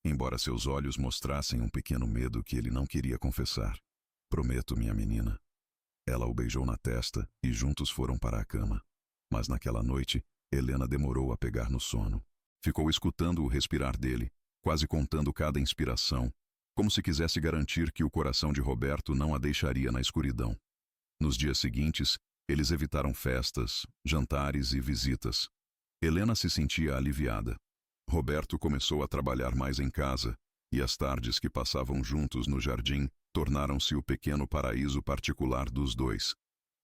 embora seus olhos mostrassem um pequeno medo que ele não queria confessar. Prometo, minha menina. Ela o beijou na testa e juntos foram para a cama. Mas naquela noite, Helena demorou a pegar no sono. Ficou escutando o respirar dele, quase contando cada inspiração, como se quisesse garantir que o coração de Roberto não a deixaria na escuridão. Nos dias seguintes, eles evitaram festas, jantares e visitas. Helena se sentia aliviada. Roberto começou a trabalhar mais em casa, e as tardes que passavam juntos no jardim tornaram-se o pequeno paraíso particular dos dois.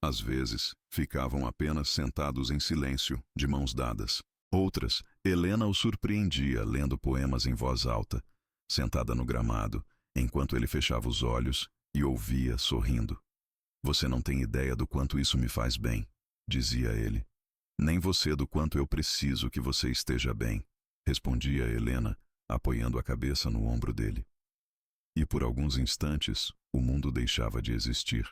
Às vezes, ficavam apenas sentados em silêncio, de mãos dadas. Outras, Helena o surpreendia lendo poemas em voz alta, sentada no gramado, enquanto ele fechava os olhos e ouvia sorrindo. Você não tem ideia do quanto isso me faz bem, dizia ele. Nem você do quanto eu preciso que você esteja bem, respondia Helena, apoiando a cabeça no ombro dele. E por alguns instantes, o mundo deixava de existir.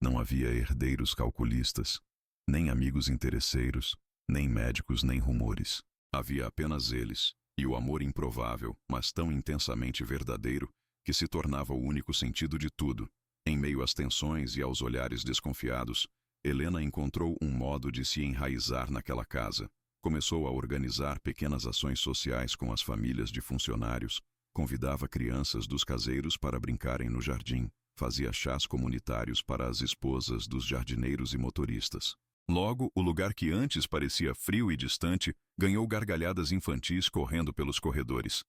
Não havia herdeiros calculistas, nem amigos interesseiros, nem médicos nem rumores. Havia apenas eles, e o amor improvável, mas tão intensamente verdadeiro, que se tornava o único sentido de tudo, Em meio às tensões e aos olhares desconfiados, Helena encontrou um modo de se enraizar naquela casa. Começou a organizar pequenas ações sociais com as famílias de funcionários, convidava crianças dos caseiros para brincarem no jardim, fazia chás comunitários para as esposas dos jardineiros e motoristas. Logo, o lugar que antes parecia frio e distante ganhou gargalhadas infantis correndo pelos corredores.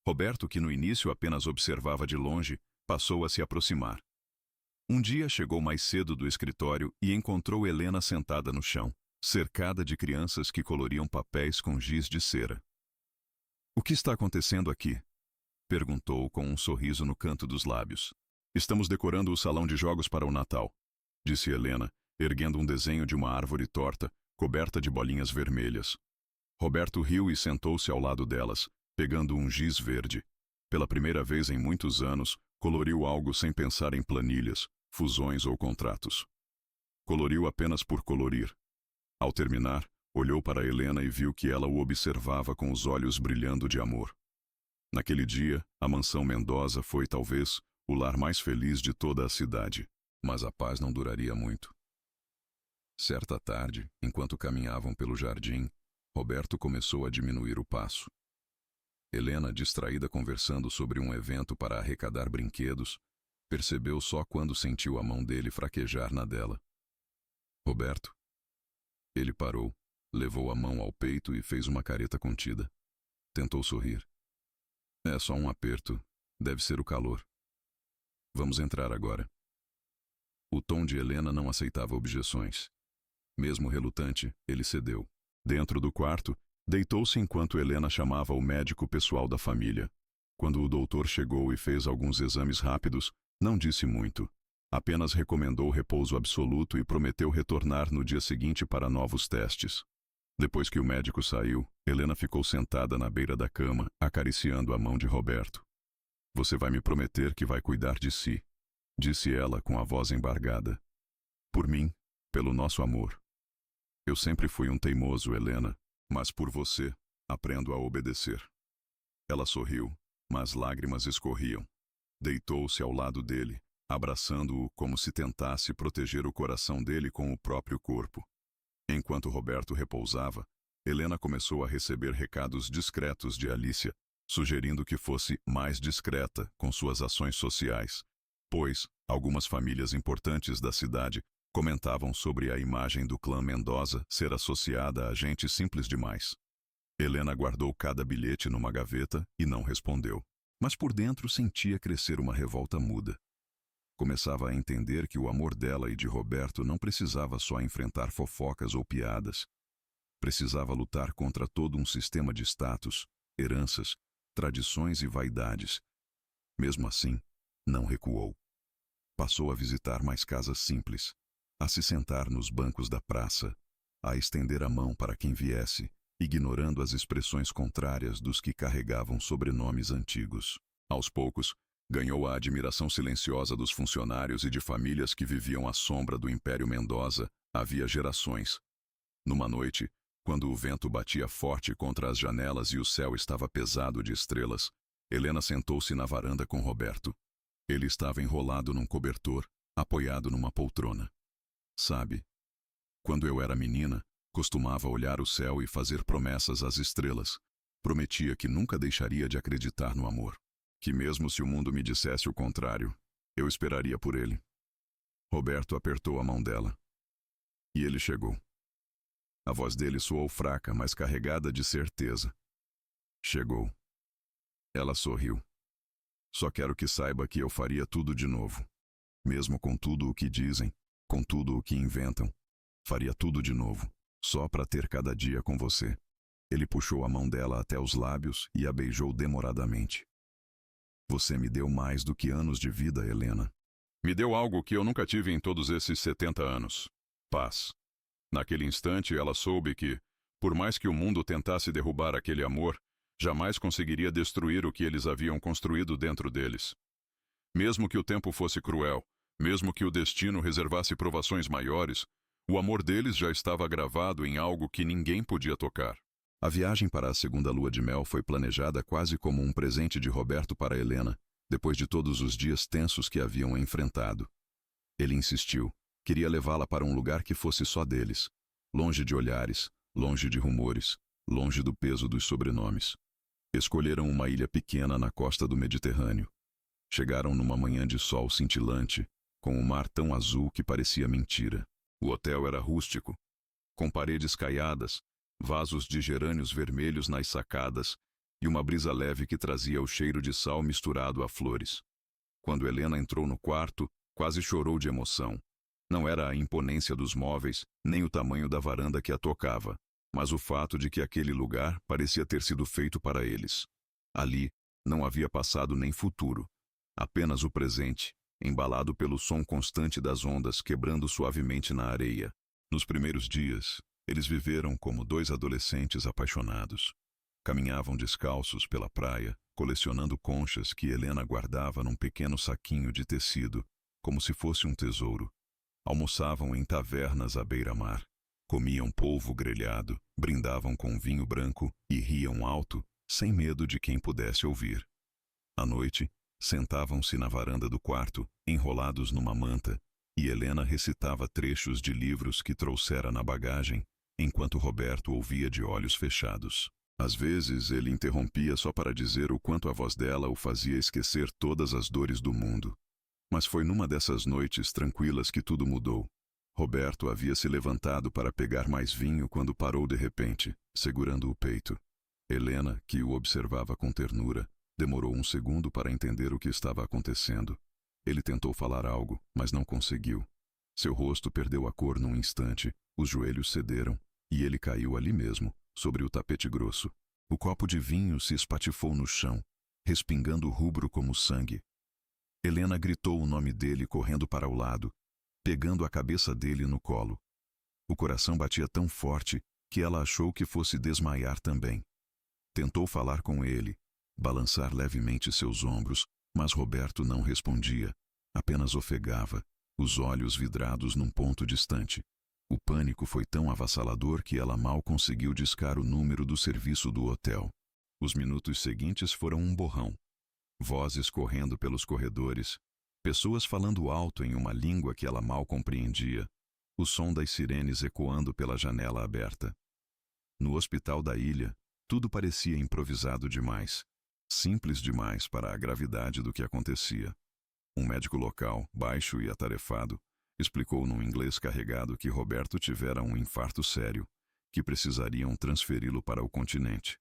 Roberto, que no início apenas observava de longe, passou a se aproximar. Um dia chegou mais cedo do escritório e encontrou Helena sentada no chão, cercada de crianças que coloriam papéis com giz de cera. "O que está acontecendo aqui?" perguntou com um sorriso no canto dos lábios. "Estamos decorando o salão de jogos para o Natal", disse Helena, erguendo um desenho de uma árvore torta, coberta de bolinhas vermelhas. Roberto riu e sentou-se ao lado delas, pegando um giz verde. Pela primeira vez em muitos anos, coloriu algo sem pensar em planilhas, fusões ou contratos. Coloriu apenas por colorir. Ao terminar, olhou para Helena e viu que ela o observava com os olhos brilhando de amor. Naquele dia, a mansão Mendoza foi, talvez, o lar mais feliz de toda a cidade. Mas a paz não duraria muito. Certa tarde, enquanto caminhavam pelo jardim, Roberto começou a diminuir o passo. Helena, distraída conversando sobre um evento para arrecadar brinquedos, percebeu só quando sentiu a mão dele fraquejar na dela. "Roberto?" Ele parou, levou a mão ao peito e fez uma careta contida. Tentou sorrir. "É só um aperto. Deve ser o calor. Vamos entrar agora." O tom de Helena não aceitava objeções. Mesmo relutante, ele cedeu. Dentro do quarto, deitou-se enquanto Helena chamava o médico pessoal da família. Quando o doutor chegou e fez alguns exames rápidos, não disse muito. Apenas recomendou repouso absoluto e prometeu retornar no dia seguinte para novos testes. Depois que o médico saiu, Helena ficou sentada na beira da cama, acariciando a mão de Roberto. "Você vai me prometer que vai cuidar de si", disse ela com a voz embargada. "Por mim, pelo nosso amor. Eu sempre fui um teimoso, Helena, mas por você, aprendo a obedecer." Ela sorriu, mas lágrimas escorriam. Deitou-se ao lado dele, abraçando-o como se tentasse proteger o coração dele com o próprio corpo. Enquanto Roberto repousava, Helena começou a receber recados discretos de Alicia, sugerindo que fosse mais discreta com suas ações sociais, pois algumas famílias importantes da cidade comentavam sobre a imagem do clã Mendoza ser associada a gente simples demais. Helena guardou cada bilhete numa gaveta e não respondeu, mas por dentro sentia crescer uma revolta muda. Começava a entender que o amor dela e de Roberto não precisava só enfrentar fofocas ou piadas. Precisava lutar contra todo um sistema de status, heranças, tradições e vaidades. Mesmo assim, não recuou. Passou a visitar mais casas simples, a se sentar nos bancos da praça, a estender a mão para quem viesse, ignorando as expressões contrárias dos que carregavam sobrenomes antigos. Aos poucos, ganhou a admiração silenciosa dos funcionários e de famílias que viviam à sombra do Império Mendoza havia gerações. Numa noite, quando o vento batia forte contra as janelas e o céu estava pesado de estrelas, Helena sentou-se na varanda com Roberto. Ele estava enrolado num cobertor, apoiado numa poltrona. "Sabe, quando eu era menina, costumava olhar o céu e fazer promessas às estrelas. Prometia que nunca deixaria de acreditar no amor. Que mesmo se o mundo me dissesse o contrário, eu esperaria por ele." Roberto apertou a mão dela. E ele chegou. A voz dele soou fraca, mas carregada de certeza. "Chegou." Ela sorriu. "Só quero que saiba que eu faria tudo de novo. Mesmo com tudo o que dizem, com tudo o que inventam. Faria tudo de novo, só para ter cada dia com você." Ele puxou a mão dela até os lábios e a beijou demoradamente. "Você me deu mais do que anos de vida, Helena." "Me deu algo que eu nunca tive em todos esses 70 anos. Paz." Naquele instante, ela soube que, por mais que o mundo tentasse derrubar aquele amor, jamais conseguiria destruir o que eles haviam construído dentro deles. Mesmo que o tempo fosse cruel, mesmo que o destino reservasse provações maiores, o amor deles já estava gravado em algo que ninguém podia tocar. A viagem para a segunda lua de mel foi planejada quase como um presente de Roberto para Helena, depois de todos os dias tensos que haviam enfrentado. Ele insistiu. Queria levá-la para um lugar que fosse só deles, longe de olhares, longe de rumores, longe do peso dos sobrenomes. Escolheram uma ilha pequena na costa do Mediterrâneo. Chegaram numa manhã de sol cintilante, com o mar tão azul que parecia mentira. O hotel era rústico, com paredes caiadas, vasos de gerânios vermelhos nas sacadas e uma brisa leve que trazia o cheiro de sal misturado a flores. Quando Helena entrou no quarto, quase chorou de emoção. Não era a imponência dos móveis, nem o tamanho da varanda que a tocava, mas o fato de que aquele lugar parecia ter sido feito para eles. Ali não havia passado nem futuro, apenas o presente, embalado pelo som constante das ondas quebrando suavemente na areia. Nos primeiros dias, eles viveram como dois adolescentes apaixonados. Caminhavam descalços pela praia, colecionando conchas que Helena guardava num pequeno saquinho de tecido, como se fosse um tesouro. Almoçavam em tavernas à beira-mar. Comiam polvo grelhado, brindavam com vinho branco e riam alto, sem medo de quem pudesse ouvir. À noite, sentavam-se na varanda do quarto, enrolados numa manta, e Helena recitava trechos de livros que trouxera na bagagem, enquanto Roberto ouvia de olhos fechados. Às vezes, ele interrompia só para dizer o quanto a voz dela o fazia esquecer todas as dores do mundo. Mas foi numa dessas noites tranquilas que tudo mudou. Roberto havia se levantado para pegar mais vinho quando parou de repente, segurando o peito. Helena, que o observava com ternura, demorou um segundo para entender o que estava acontecendo. Ele tentou falar algo, mas não conseguiu. Seu rosto perdeu a cor num instante, os joelhos cederam, e ele caiu ali mesmo, sobre o tapete grosso. O copo de vinho se espatifou no chão, respingando rubro como sangue. Helena gritou o nome dele correndo para o lado, pegando a cabeça dele no colo. O coração batia tão forte que ela achou que fosse desmaiar também. Tentou falar com ele, balançar levemente seus ombros, mas Roberto não respondia, apenas ofegava, os olhos vidrados num ponto distante. O pânico foi tão avassalador que ela mal conseguiu discar o número do serviço do hotel. Os minutos seguintes foram um borrão. Vozes correndo pelos corredores, pessoas falando alto em uma língua que ela mal compreendia, o som das sirenes ecoando pela janela aberta. No hospital da ilha, tudo parecia improvisado demais, simples demais para a gravidade do que acontecia. Um médico local, baixo e atarefado, explicou num inglês carregado que Roberto tivera um infarto sério, que precisariam transferi-lo para o continente,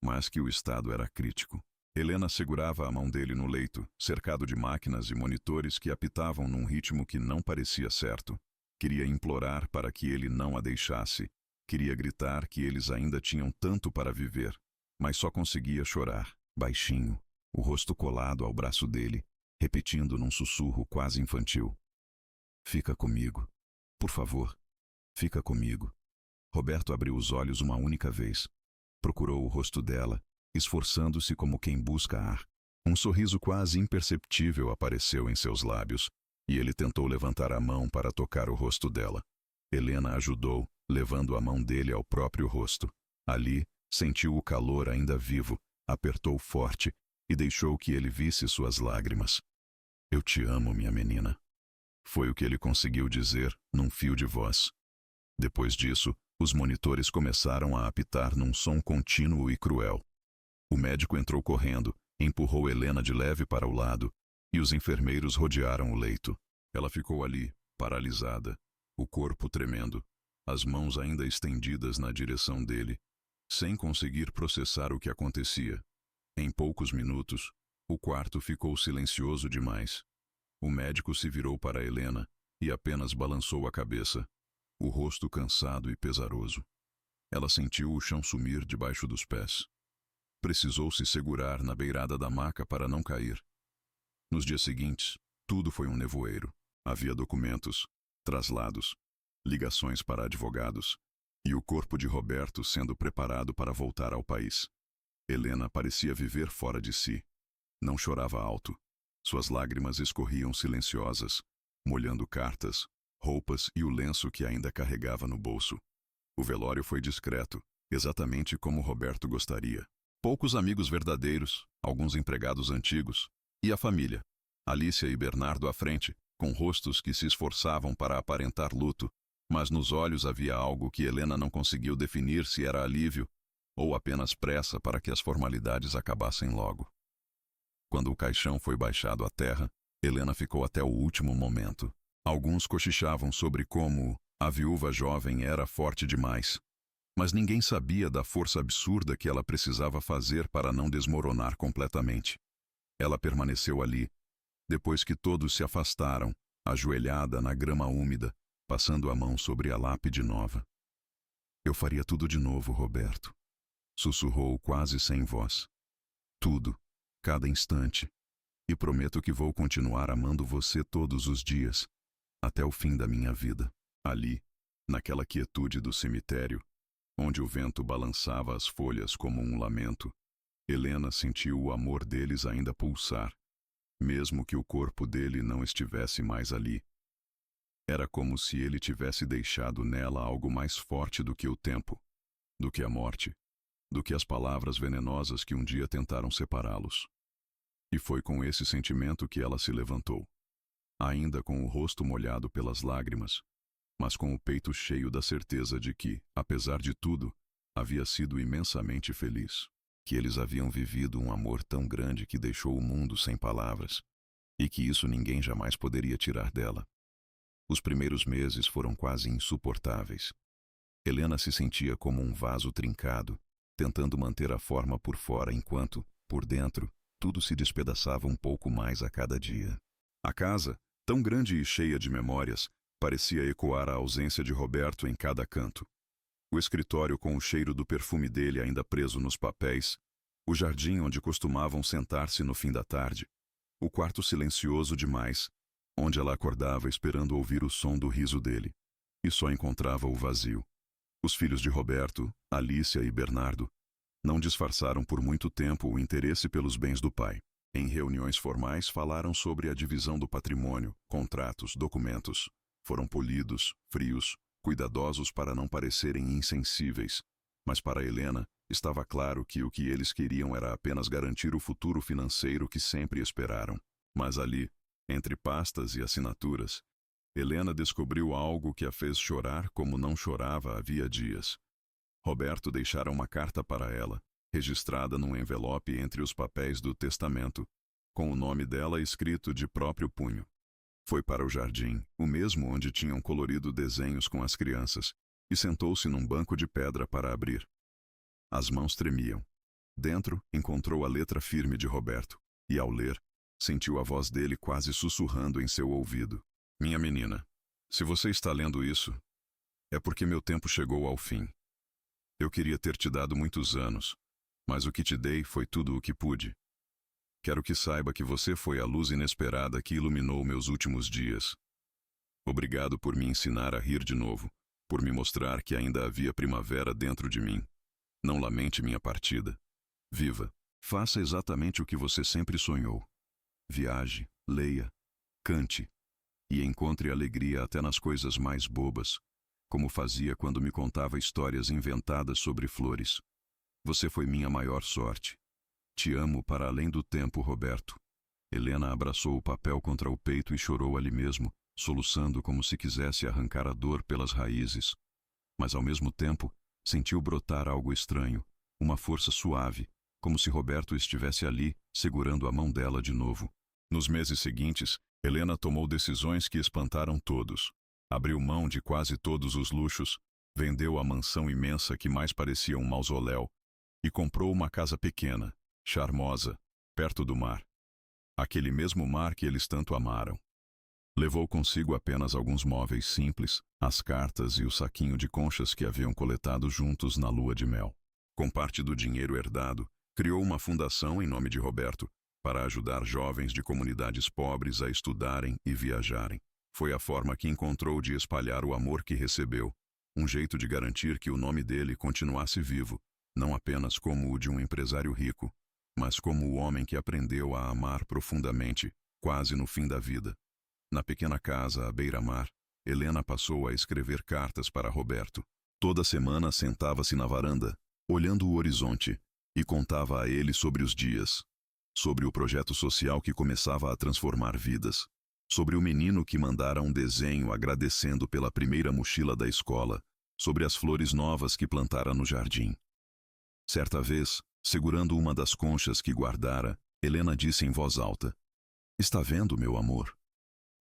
mas que o estado era crítico. Helena segurava a mão dele no leito, cercado de máquinas e monitores que apitavam num ritmo que não parecia certo. Queria implorar para que ele não a deixasse. Queria gritar que eles ainda tinham tanto para viver, mas só conseguia chorar, baixinho, o rosto colado ao braço dele, repetindo num sussurro quase infantil. Fica comigo. Por favor, fica comigo. Roberto abriu os olhos uma única vez. Procurou o rosto dela, esforçando-se como quem busca ar. Um sorriso quase imperceptível apareceu em seus lábios, e ele tentou levantar a mão para tocar o rosto dela. Helena ajudou, levando a mão dele ao próprio rosto. Ali, sentiu o calor ainda vivo, apertou forte e deixou que ele visse suas lágrimas. Eu te amo, minha menina. Foi o que ele conseguiu dizer, num fio de voz. Depois disso, os monitores começaram a apitar num som contínuo e cruel. O médico entrou correndo, empurrou Helena de leve para o lado, e os enfermeiros rodearam o leito. Ela ficou ali, paralisada, o corpo tremendo, as mãos ainda estendidas na direção dele, sem conseguir processar o que acontecia. Em poucos minutos, o quarto ficou silencioso demais. O médico se virou para Helena e apenas balançou a cabeça, o rosto cansado e pesaroso. Ela sentiu o chão sumir debaixo dos pés. Precisou se segurar na beirada da maca para não cair. Nos dias seguintes, tudo foi um nevoeiro. Havia documentos, traslados, ligações para advogados, e o corpo de Roberto sendo preparado para voltar ao país. Helena parecia viver fora de si. Não chorava alto. Suas lágrimas escorriam silenciosas, molhando cartas, roupas e o lenço que ainda carregava no bolso. O velório foi discreto, exatamente como Roberto gostaria. Poucos amigos verdadeiros, alguns empregados antigos, E a família? Alicia e Bernardo à frente, com rostos que se esforçavam para aparentar luto, mas nos olhos havia algo que Helena não conseguiu definir se era alívio ou apenas pressa para que as formalidades acabassem logo. Quando o caixão foi baixado à terra, Helena ficou até o último momento. Alguns cochichavam sobre como a viúva jovem era forte demais, mas ninguém sabia da força absurda que ela precisava fazer para não desmoronar completamente. Ela permaneceu ali, depois que todos se afastaram, ajoelhada na grama úmida, passando a mão sobre a lápide nova. Eu faria tudo de novo, Roberto, sussurrou quase sem voz. Tudo, cada instante. E prometo que vou continuar amando você todos os dias, até o fim da minha vida. Ali, naquela quietude do cemitério, onde o vento balançava as folhas como um lamento, Helena sentiu o amor deles ainda pulsar, mesmo que o corpo dele não estivesse mais ali. Era como se ele tivesse deixado nela algo mais forte do que o tempo, do que a morte, do que as palavras venenosas que um dia tentaram separá-los. E foi com esse sentimento que ela se levantou, ainda com o rosto molhado pelas lágrimas, mas com o peito cheio da certeza de que, apesar de tudo, havia sido imensamente feliz, que eles haviam vivido um amor tão grande que deixou o mundo sem palavras, e que isso ninguém jamais poderia tirar dela. Os primeiros meses foram quase insuportáveis. Helena se sentia como um vaso trincado, tentando manter a forma por fora enquanto, por dentro, tudo se despedaçava um pouco mais a cada dia. A casa, tão grande e cheia de memórias, parecia ecoar a ausência de Roberto em cada canto. O escritório com o cheiro do perfume dele ainda preso nos papéis, o jardim onde costumavam sentar-se no fim da tarde, o quarto silencioso demais, onde ela acordava esperando ouvir o som do riso dele, e só encontrava o vazio. Os filhos de Roberto, Alicia e Bernardo, não disfarçaram por muito tempo o interesse pelos bens do pai. Em reuniões formais falaram sobre a divisão do patrimônio, contratos, documentos. Foram polidos, frios, cuidadosos para não parecerem insensíveis. Mas para Helena, estava claro que o que eles queriam era apenas garantir o futuro financeiro que sempre esperaram. Mas ali, entre pastas e assinaturas, Helena descobriu algo que a fez chorar como não chorava havia dias. Roberto deixara uma carta para ela, registrada num envelope entre os papéis do testamento, com o nome dela escrito de próprio punho. Foi para o jardim, o mesmo onde tinham colorido desenhos com as crianças, e sentou-se num banco de pedra para abrir. As mãos tremiam. Dentro, encontrou a letra firme de Roberto, e ao ler, sentiu a voz dele quase sussurrando em seu ouvido. Minha menina, se você está lendo isso, é porque meu tempo chegou ao fim. Eu queria ter te dado muitos anos, mas o que te dei foi tudo o que pude. Quero que saiba que você foi a luz inesperada que iluminou meus últimos dias. Obrigado por me ensinar a rir de novo, por me mostrar que ainda havia primavera dentro de mim. Não lamente minha partida. Viva, faça exatamente o que você sempre sonhou. Viaje, leia, cante, e encontre alegria até nas coisas mais bobas, como fazia quando me contava histórias inventadas sobre flores. Você foi minha maior sorte. Te amo para além do tempo, Roberto. Helena abraçou o papel contra o peito e chorou ali mesmo, soluçando como se quisesse arrancar a dor pelas raízes. Mas ao mesmo tempo, sentiu brotar algo estranho, uma força suave, como se Roberto estivesse ali, segurando a mão dela de novo. Nos meses seguintes, Helena tomou decisões que espantaram todos. Abriu mão de quase todos os luxos, vendeu a mansão imensa que mais parecia um mausoléu e comprou uma casa pequena, charmosa, perto do mar. Aquele mesmo mar que eles tanto amaram. Levou consigo apenas alguns móveis simples, as cartas e o saquinho de conchas que haviam coletado juntos na lua de mel. Com parte do dinheiro herdado, criou uma fundação em nome de Roberto para ajudar jovens de comunidades pobres a estudarem e viajarem. Foi a forma que encontrou de espalhar o amor que recebeu, um jeito de garantir que o nome dele continuasse vivo, não apenas como o de um empresário rico, mas como o homem que aprendeu a amar profundamente, quase no fim da vida. Na pequena casa à beira-mar, Helena passou a escrever cartas para Roberto. Toda semana sentava-se na varanda, olhando o horizonte, e contava a ele sobre os dias. sobre o projeto social que começava a transformar vidas, sobre o menino que mandara um desenho agradecendo pela primeira mochila da escola, sobre as flores novas que plantara no jardim. Certa vez, segurando uma das conchas que guardara, Helena disse em voz alta: "Está vendo, meu amor?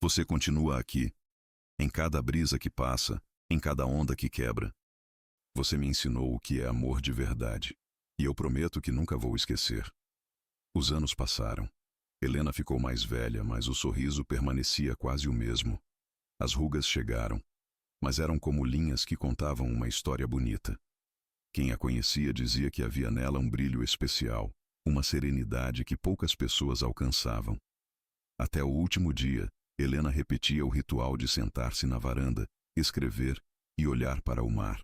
Você continua aqui, em cada brisa que passa, em cada onda que quebra. Você me ensinou o que é amor de verdade, e eu prometo que nunca vou esquecer." Os anos passaram. Helena ficou mais velha, mas o sorriso permanecia quase o mesmo. As rugas chegaram, mas eram como linhas que contavam uma história bonita. Quem a conhecia dizia que havia nela um brilho especial, uma serenidade que poucas pessoas alcançavam. Até o último dia, Helena repetia o ritual de sentar-se na varanda, escrever e olhar para o mar.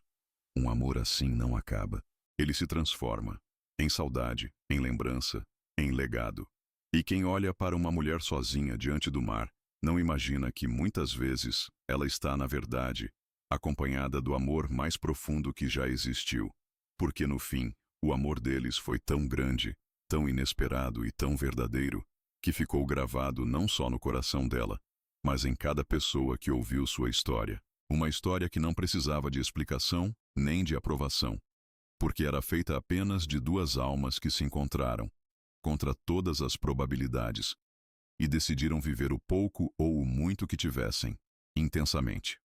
Um amor assim não acaba. Ele se transforma em saudade, em lembrança, em legado. E quem olha para uma mulher sozinha diante do mar, não imagina que muitas vezes ela está, na verdade, acompanhada do amor mais profundo que já existiu. Porque no fim, o amor deles foi tão grande, tão inesperado e tão verdadeiro, que ficou gravado não só no coração dela, mas em cada pessoa que ouviu sua história. Uma história que não precisava de explicação nem de aprovação, porque era feita apenas de duas almas que se encontraram, contra todas as probabilidades, e decidiram viver o pouco ou o muito que tivessem, intensamente.